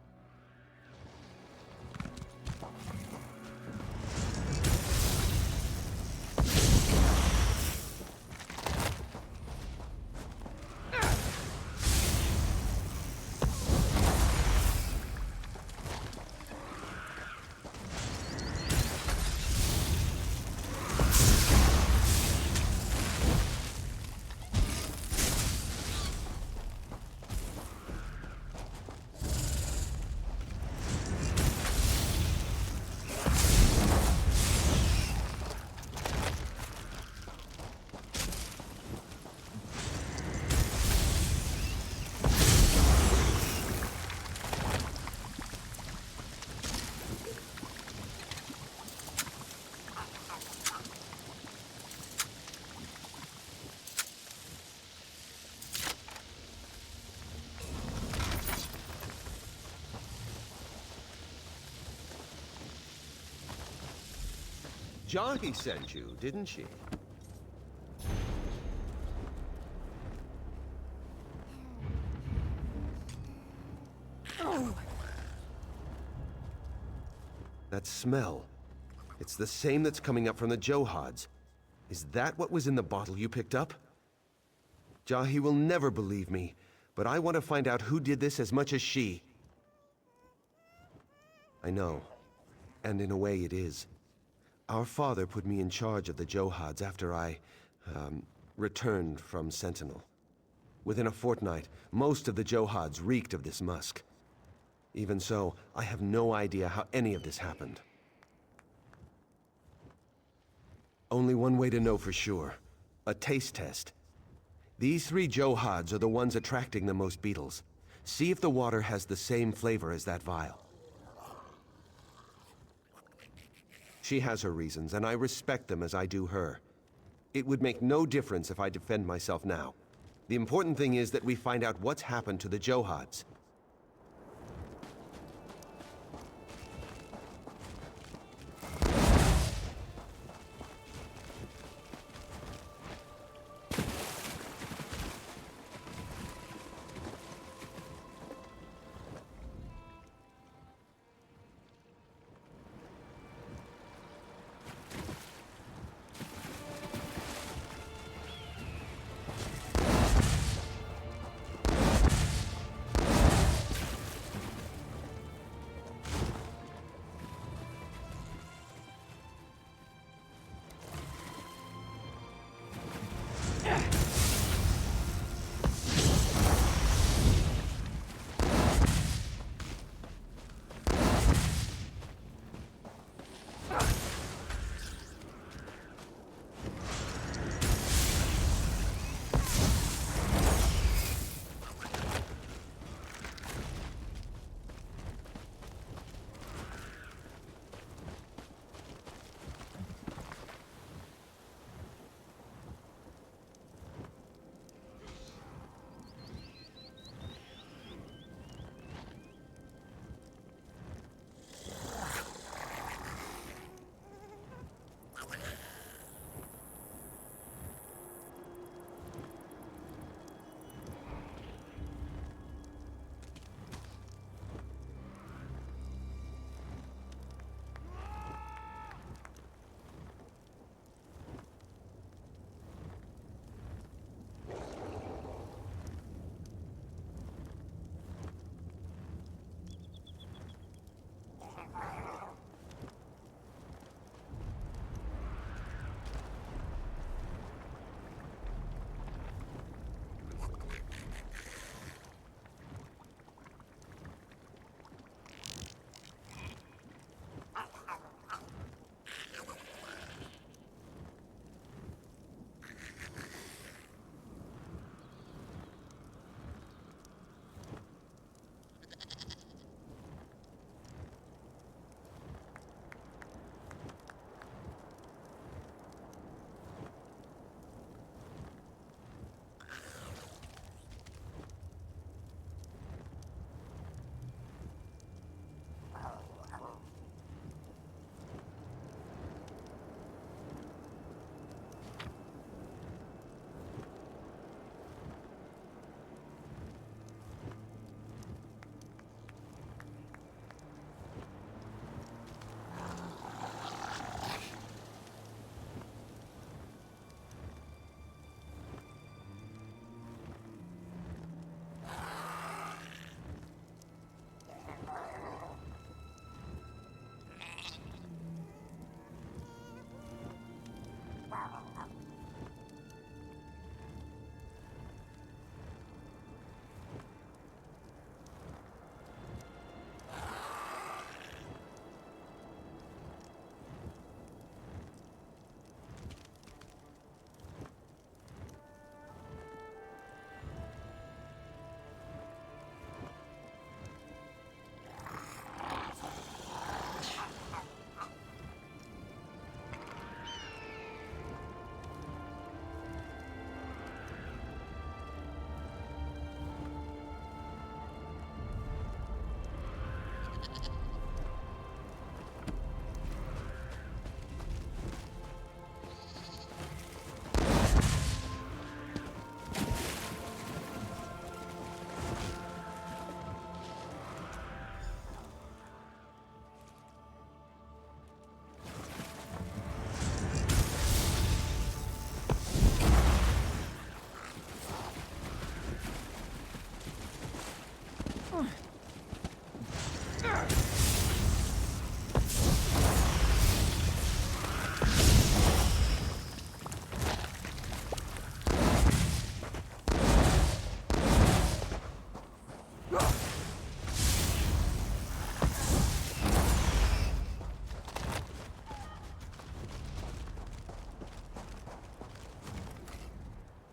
Jahi sent you, didn't she? That smell. It's the same that's coming up from the Johads. Is that what was in the bottle you picked up? Jahi will never believe me, but I want to find out who did this as much as she. I know. And in a way it is. Our father put me in charge of the Johads after I, returned from Sentinel. Within a fortnight, most of the Johads reeked of this musk. Even so, I have no idea how any of this happened. Only one way to know for sure. A taste test. These 3 Johads are the ones attracting the most beetles. See if the water has the same flavor as that vial. She has her reasons, and I respect them as I do her. It would make no difference if I defend myself now. The important thing is that we find out what's happened to the Johads.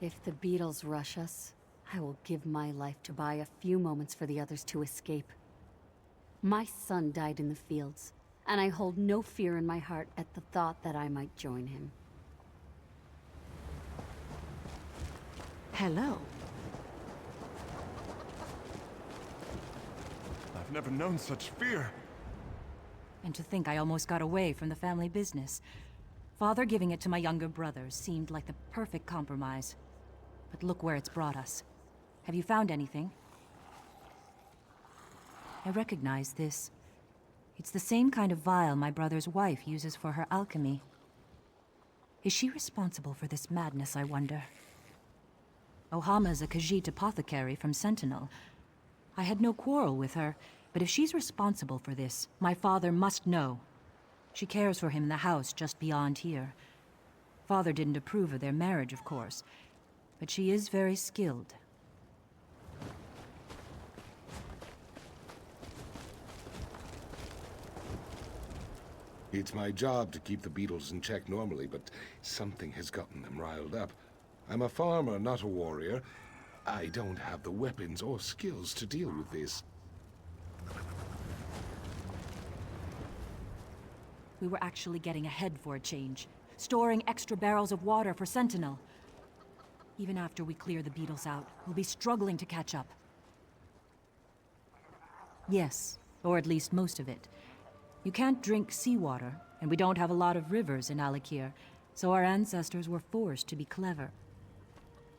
If the beetles rush us, I will give my life to buy a few moments for the others to escape. My son died in the fields, and I hold no fear in my heart at the thought that I might join him. Hello. I've never known such fear. And to think I almost got away from the family business. Father giving it to my younger brothers seemed like the perfect compromise. But look where it's brought us. Have you found anything? I recognize this. It's the same kind of vial my brother's wife uses for her alchemy. Is she responsible for this madness, I wonder? Ohama's a Khajiit apothecary from Sentinel. I had no quarrel with her, but if she's responsible for this, my father must know. She cares for him in the house just beyond here. Father didn't approve of their marriage, of course, but she is very skilled. It's my job to keep the beetles in check normally, but something has gotten them riled up. I'm a farmer, not a warrior. I don't have the weapons or skills to deal with this. We were actually getting ahead for a change, storing extra barrels of water for Sentinel. Even after we clear the beetles out, we'll be struggling to catch up. Yes, or at least most of it. You can't drink seawater, and we don't have a lot of rivers in Alikir, so our ancestors were forced to be clever.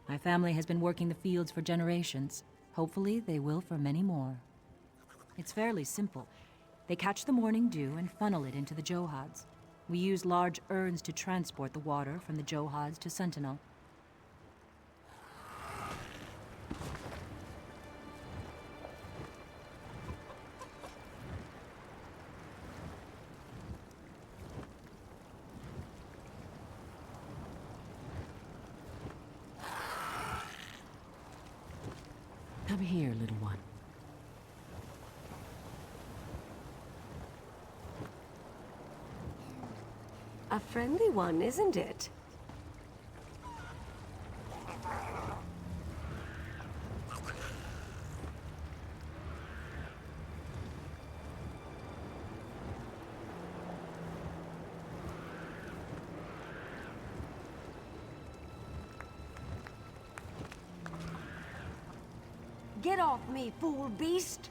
My family has been working the fields for generations. Hopefully, they will for many more. It's fairly simple. They catch the morning dew and funnel it into the Johads. We use large urns to transport the water from the Johads to Sentinel. Come here, little one. A friendly one, isn't it? Get off me, fool beast!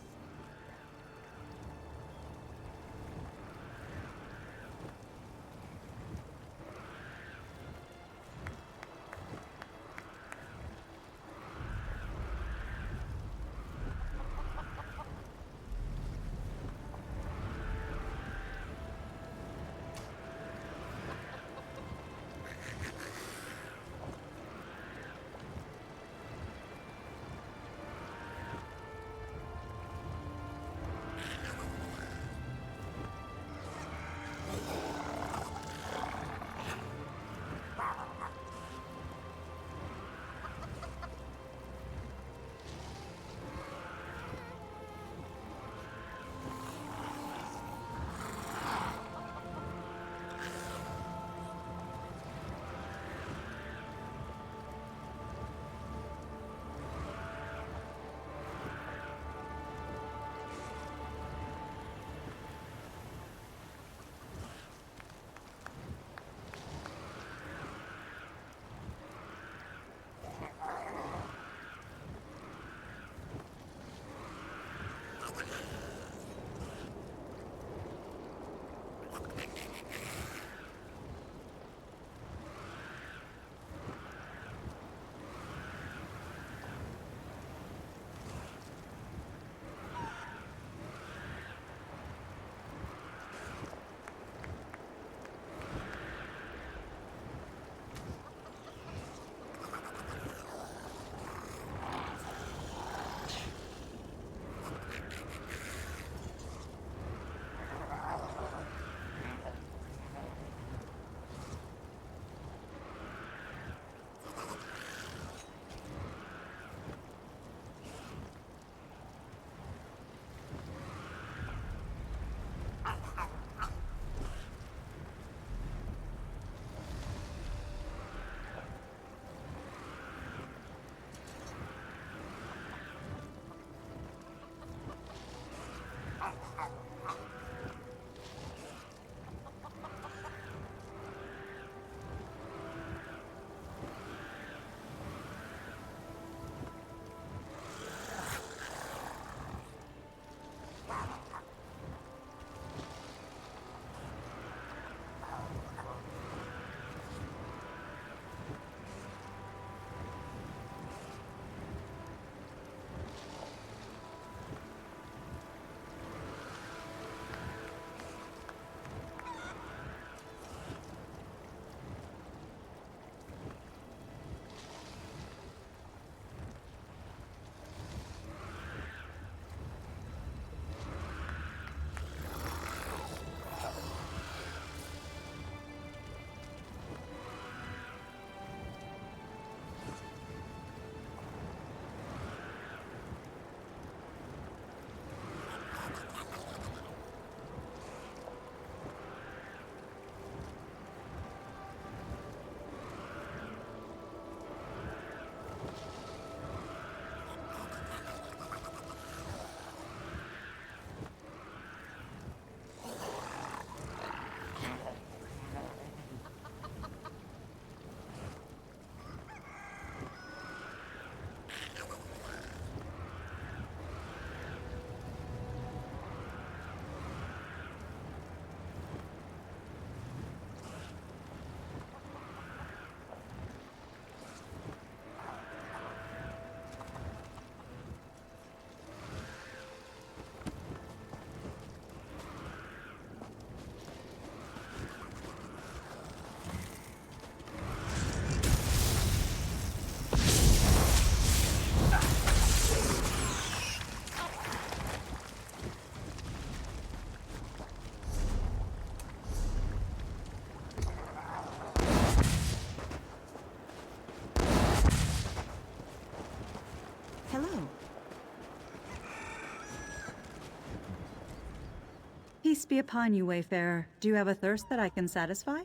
Peace be upon you, Wayfarer. Do you have a thirst that I can satisfy?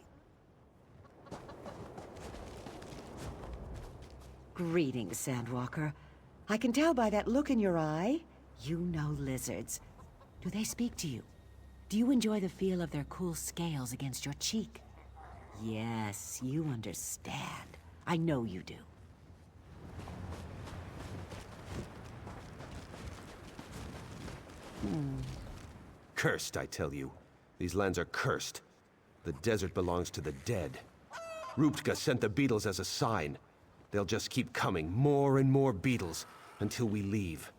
Greetings, Sandwalker. I can tell by that look in your eye, you know lizards. Do they speak to you? Do you enjoy the feel of their cool scales against your cheek? Yes, you understand. I know you do. Cursed, I tell you. These lands are cursed. The desert belongs to the dead. Ruptka sent the beetles as a sign. They'll just keep coming, more and more beetles, until we leave.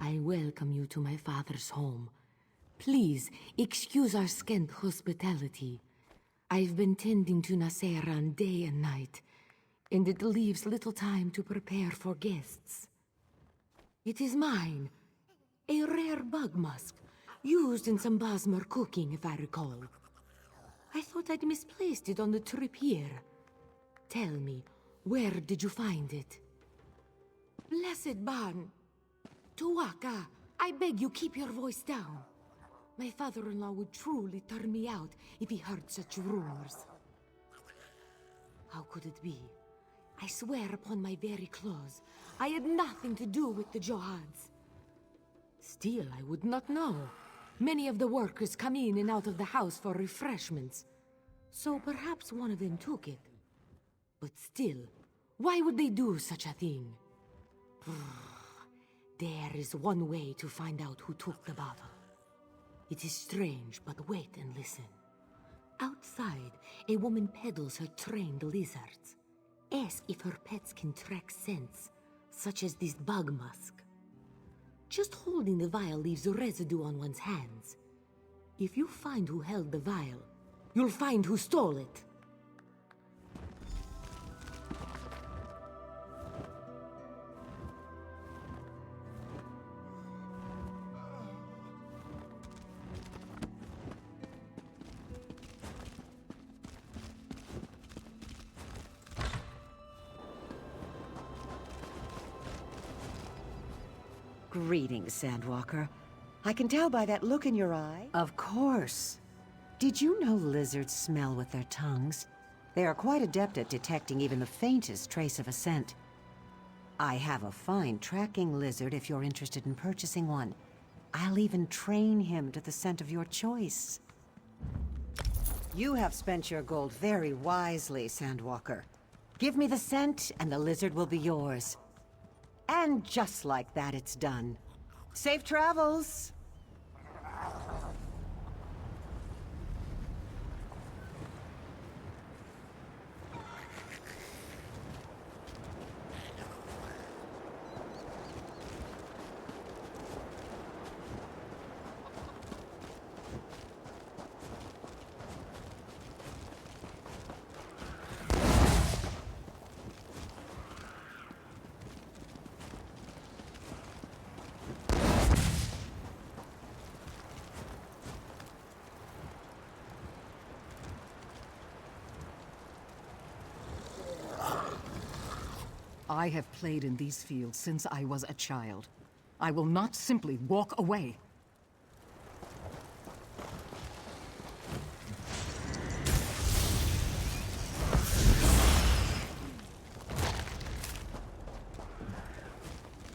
I welcome you to my father's home. Please, excuse our scant hospitality. I've been tending to Naseran day and night, and it leaves little time to prepare for guests. It is mine. A rare bug musk, used in some Basmar cooking, if I recall. I thought I'd misplaced it on the trip here. Tell me, where did you find it? Blessed Ban! Tuwaka, I beg you keep your voice down. My father-in-law would truly turn me out if he heard such rumors. How could it be? I swear upon my very claws, I had nothing to do with the Johads. Still, I would not know. Many of the workers come in and out of the house for refreshments. So perhaps one of them took it. But still, why would they do such a thing? There is one way to find out who took the bottle. It is strange, but wait and listen. Outside, a woman peddles her trained lizards. Ask if her pets can track scents, such as this bug musk. Just holding the vial leaves residue on one's hands. If you find who held the vial, you'll find who stole it. Greetings, Sandwalker. I can tell by that look in your eye. Of course. Did you know lizards smell with their tongues? They are quite adept at detecting even the faintest trace of a scent. I have a fine tracking lizard if you're interested in purchasing one. I'll even train him to the scent of your choice. You have spent your gold very wisely, Sandwalker. Give me the scent, and the lizard will be yours. And just like that, it's done. Safe travels! I have played in these fields since I was a child. I will not simply walk away.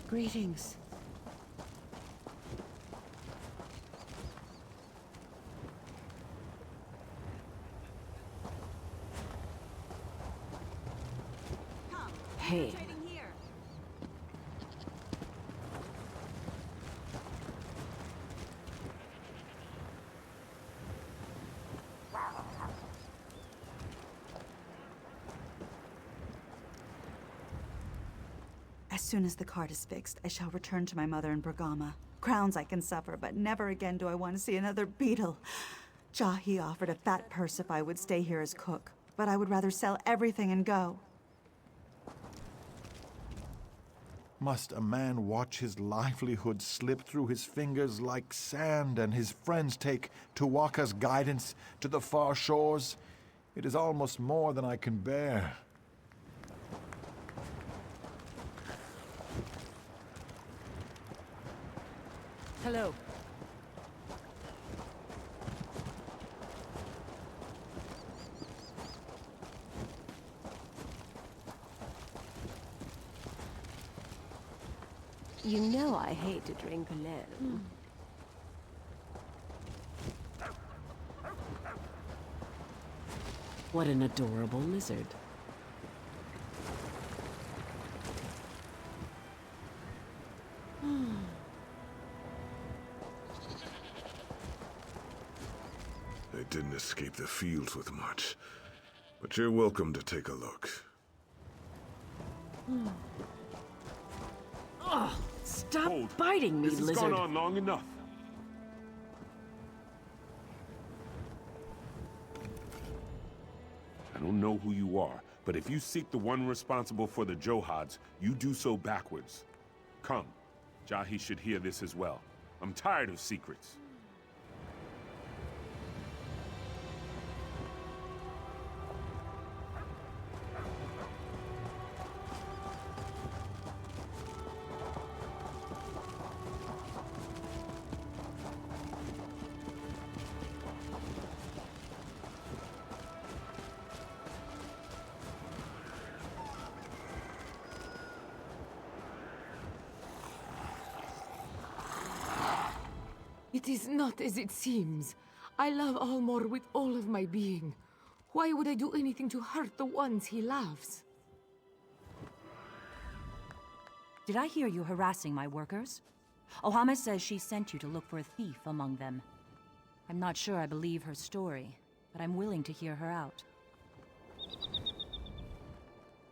Greetings. Hey. As soon as the cart is fixed, I shall return to my mother in Bergama. Crowns I can suffer, but never again do I want to see another beetle. Jahi offered a fat purse if I would stay here as cook, but I would rather sell everything and go. Must a man watch his livelihood slip through his fingers like sand and his friends take Tuwaka's guidance to the far shores? It is almost more than I can bear. Hello. You know I hate to drink alone. What an adorable lizard. They didn't escape the fields with much, but you're welcome to take a look. Oh, stop biting me, This lizard. has gone on long enough. I don't know who you are, but if you seek the one responsible for the Johads, you do so backwards. Come, Jahi should hear this as well. I'm tired of secrets. It is not as it seems. I love Almor with all of my being. Why would I do anything to hurt the ones he loves? Did I hear you harassing my workers? Ohama says she sent you to look for a thief among them. I'm not sure I believe her story, but I'm willing to hear her out.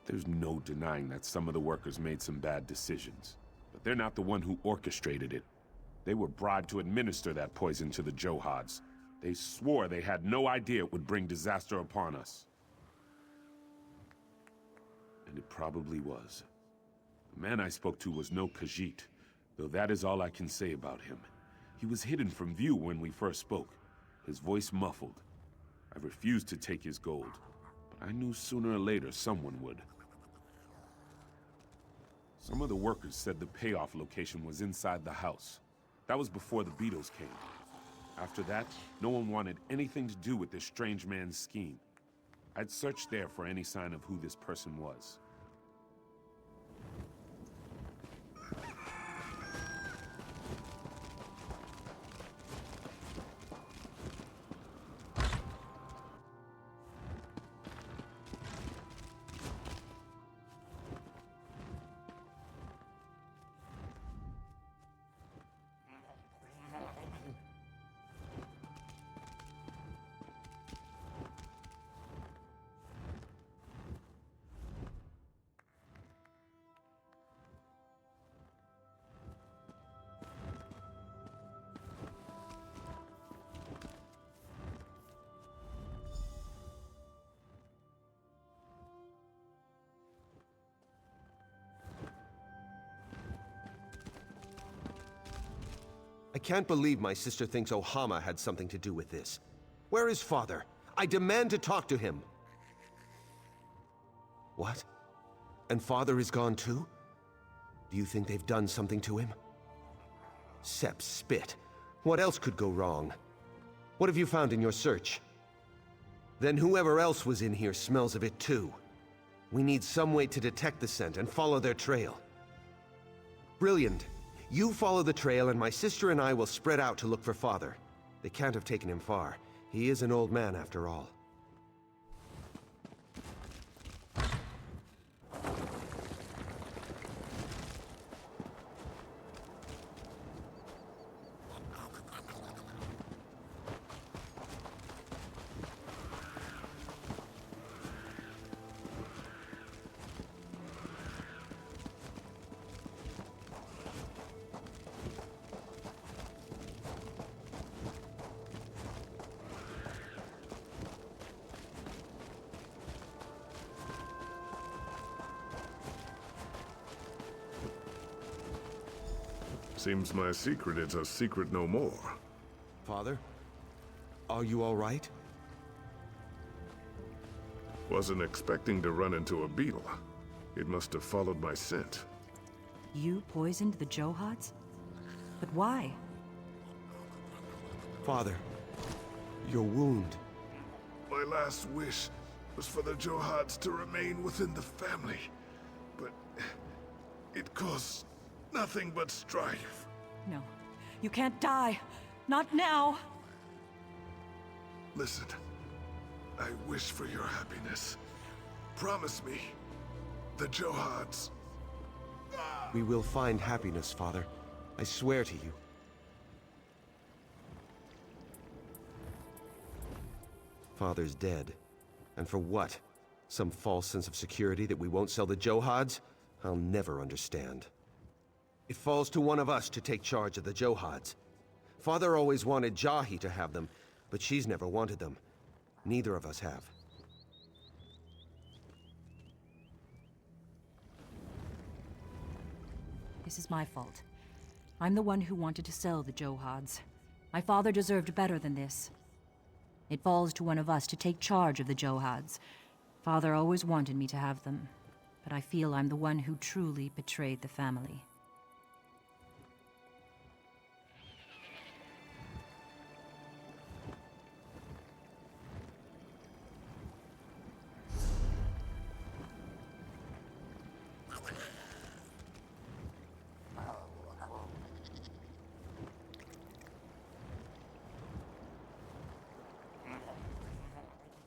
There's no denying that some of the workers made some bad decisions, but they're not the one who orchestrated it. They were bribed to administer that poison to the Johads. They swore they had no idea it would bring disaster upon us. And it probably was. The man I spoke to was no Khajiit, though that is all I can say about him. He was hidden from view when we first spoke, his voice muffled. I refused to take his gold, but I knew sooner or later someone would. Some of the workers said the payoff location was inside the house. That was before the Beatles came. After that, no one wanted anything to do with this strange man's scheme. I'd searched there for any sign of who this person was. I can't believe my sister thinks Ohama had something to do with this. Where is Father? I demand to talk to him! What? And Father is gone too? Do you think they've done something to him? Sepp spit. What else could go wrong? What have you found in your search? Then whoever else was in here smells of it too. We need some way to detect the scent and follow their trail. Brilliant. You follow the trail and my sister and I will spread out to look for Father. They can't have taken him far. He is an old man after all. Seems my secret is a secret no more. Father? Are you all right? Wasn't expecting to run into a beetle. It must have followed my scent. You poisoned the Johads? But why? Father, your wound. My last wish was for the Johads to remain within the family. But it caused nothing but strife. No, you can't die. Not now. Listen, I wish for your happiness. Promise me, the Johads. We will find happiness, Father. I swear to you. Father's dead. And for what? Some false sense of security that we won't sell the Johads? I'll never understand. It falls to one of us to take charge of the Johads. Father always wanted Jahi to have them, but she's never wanted them. Neither of us have. This is my fault. I'm the one who wanted to sell the Johads. My father deserved better than this. It falls to one of us to take charge of the Johads. Father always wanted me to have them, but I feel I'm the one who truly betrayed the family.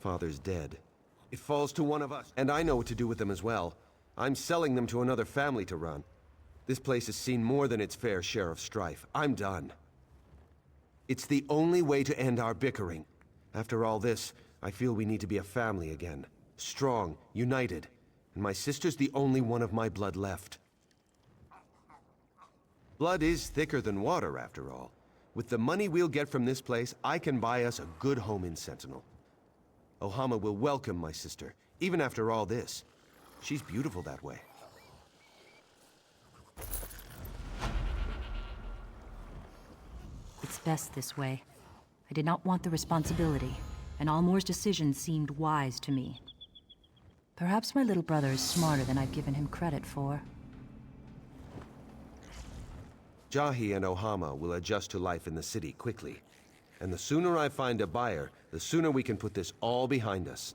Father's dead. It falls to one of us, and I know what to do with them as well. I'm selling them to another family to run. This place has seen more than its fair share of strife. I'm done. It's the only way to end our bickering. After all this, I feel we need to be a family again. Strong, united. And my sister's the only one of my blood left. Blood is thicker than water, after all. With the money we'll get from this place, I can buy us a good home in Sentinel. Ohama will welcome my sister, even after all this. She's beautiful that way. It's best this way. I did not want the responsibility, and Almor's decision seemed wise to me. Perhaps my little brother is smarter than I've given him credit for. Jahi and Ohama will adjust to life in the city quickly. And the sooner I find a buyer, the sooner we can put this all behind us.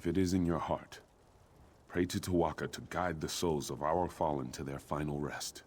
If it is in your heart, pray to Tuwaka to guide the souls of our fallen to their final rest.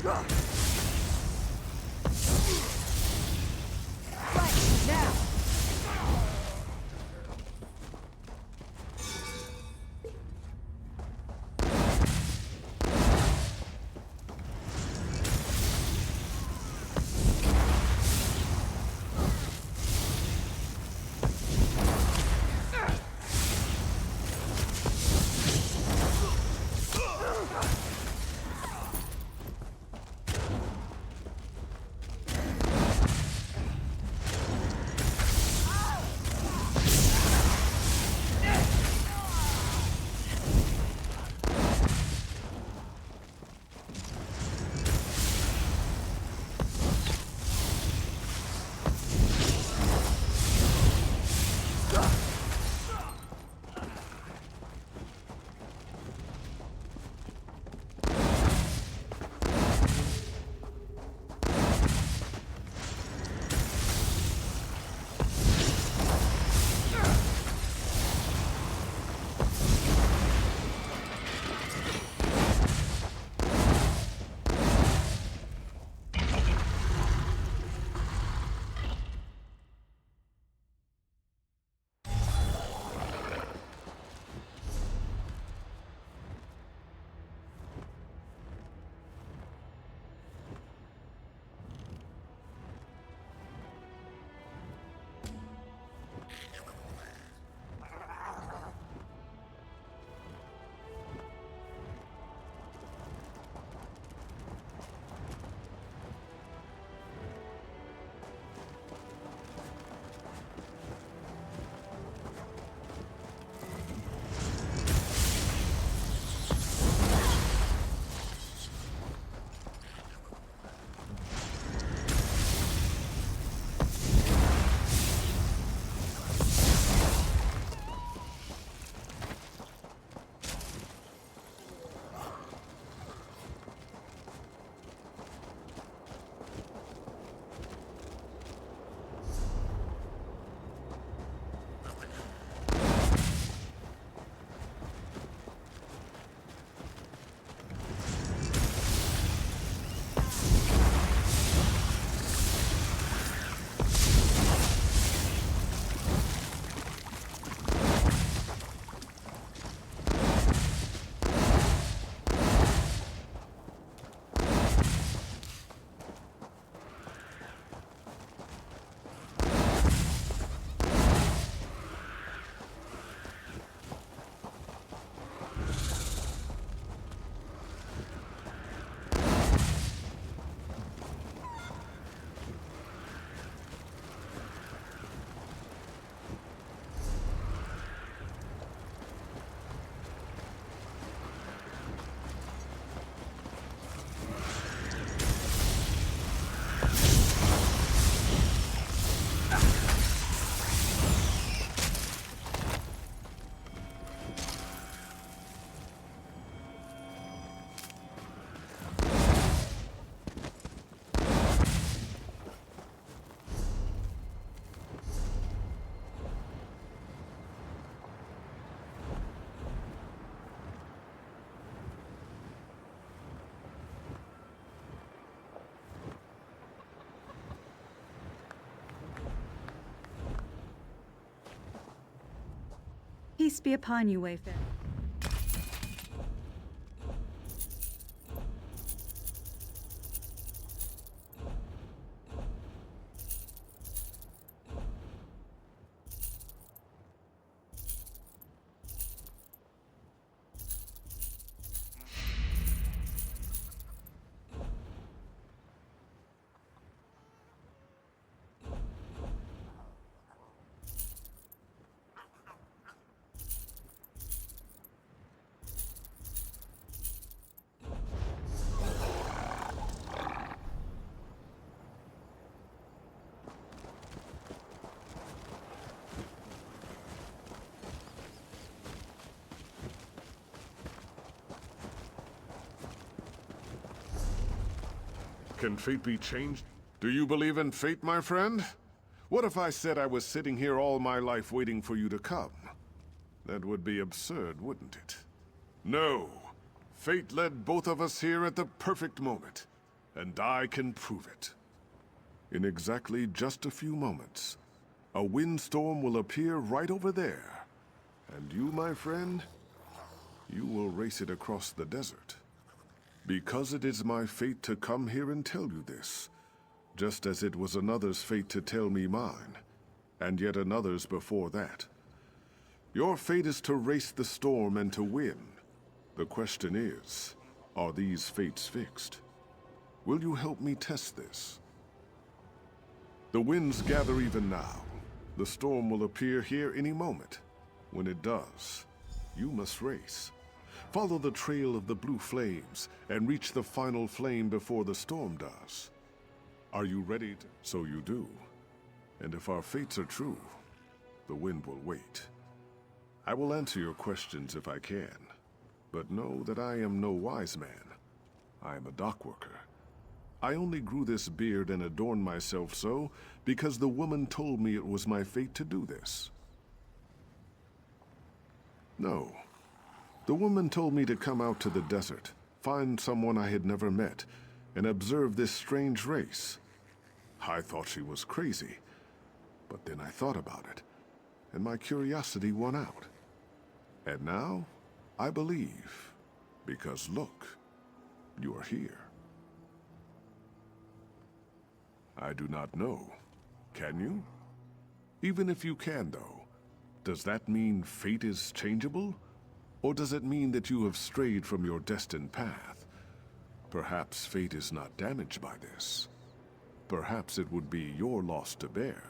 Right, now! Peace be upon you, Wayfarer. Can fate be changed? Do you believe in fate, my friend? What if I said I was sitting here all my life waiting for you to come? That would be absurd, wouldn't it? No. Fate led both of us here at the perfect moment. and I can prove it. In exactly just a few moments, a windstorm will appear right over there. And you, my friend, you will race it across the desert. Because it is my fate to come here and tell you this, just as it was another's fate to tell me mine, and yet another's before that. Your fate is to race the storm and to win. The question is, are these fates fixed? Will you help me test this? The winds gather even now. The storm will appear here any moment. When it does, you must race. Follow the trail of the blue flames and reach the final flame before the storm does. Are you ready? So you do. And if our fates are true, the wind will wait. I will answer your questions if I can, but know that I am no wise man. I am a dock worker. I only grew this beard and adorned myself so because the woman told me it was my fate to do this. No. The woman told me to come out to the desert, find someone I had never met, and observe this strange race. I thought she was crazy, but then I thought about it, and my curiosity won out. And now, I believe, because look, you are here. I do not know. Can you? Even if you can, though, does that mean fate is changeable? Or does it mean that you have strayed from your destined path? Perhaps fate is not damaged by this. Perhaps it would be your loss to bear.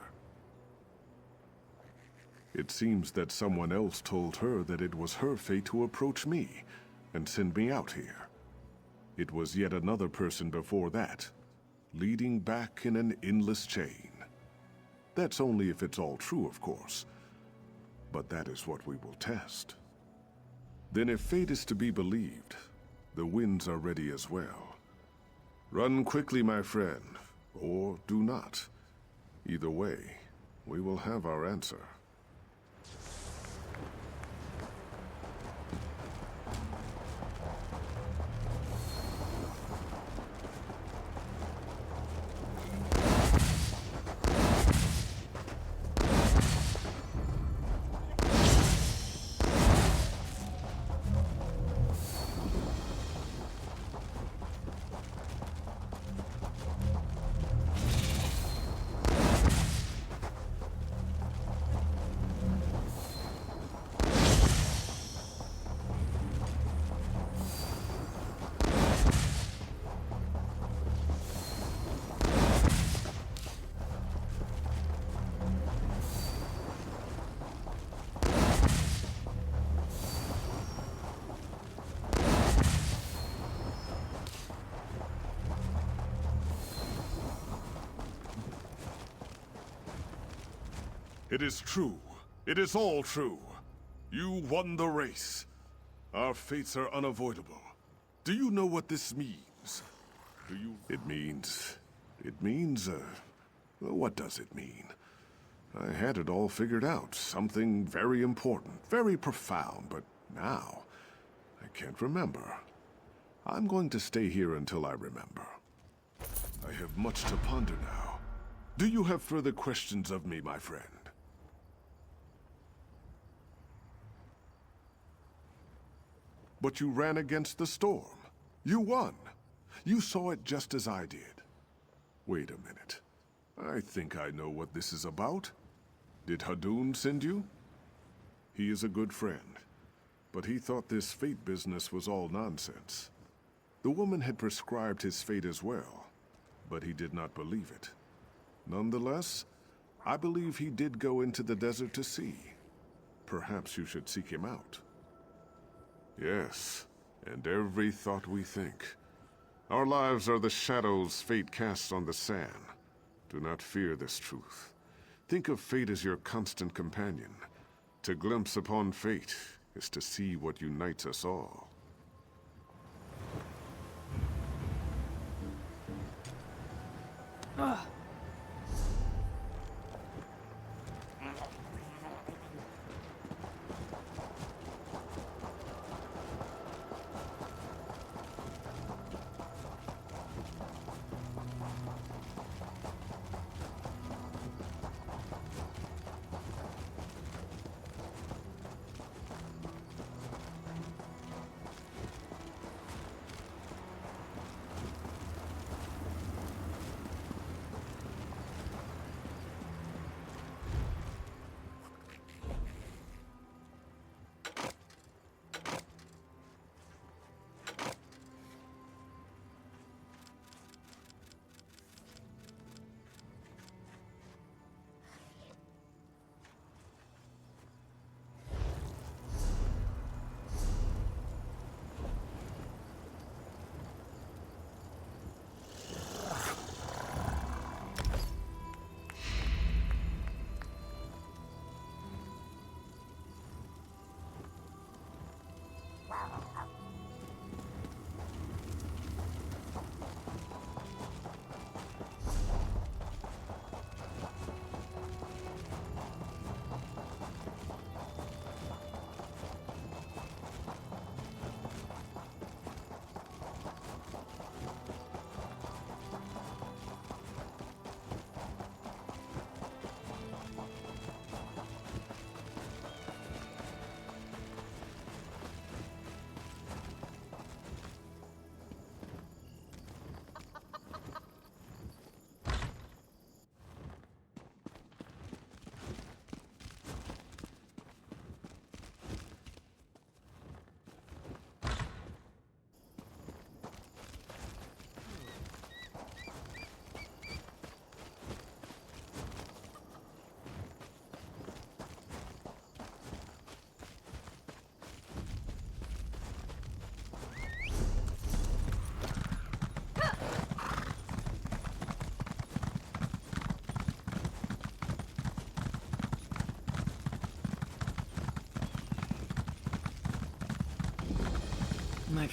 It seems that someone else told her that it was her fate to approach me and send me out here. It was yet another person before that, leading back in an endless chain. That's only if it's all true, of course. But that is what we will test. Then if fate is to be believed, the winds are ready as well. Run quickly, my friend, or do not. Either way, we will have our answer. It is true. It is all true. You won the race. Our fates are unavoidable. Do you know what this means? Do you? It means... what does it mean? I had it all figured out. Something very important, very profound, but now I can't remember. I'm going to stay here until I remember. I have much to ponder now. Do you have further questions of me, my friend? But you ran against the storm. You won. You saw it just as I did. Wait a minute. I think I know what this is about. Did Hadun send you? He is a good friend, but he thought this fate business was all nonsense. The woman had prescribed his fate as well, but he did not believe it. Nonetheless, I believe he did go into the desert to see. Perhaps you should seek him out. Yes, and every thought we think. Our lives are the shadows fate casts on the sand. Do not fear this truth. Think of fate as your constant companion. To glimpse upon fate is to see what unites us all. Ugh.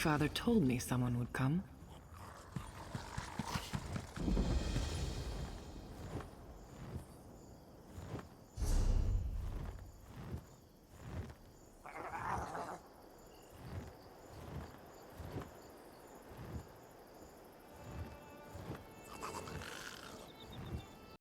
father told me someone would come.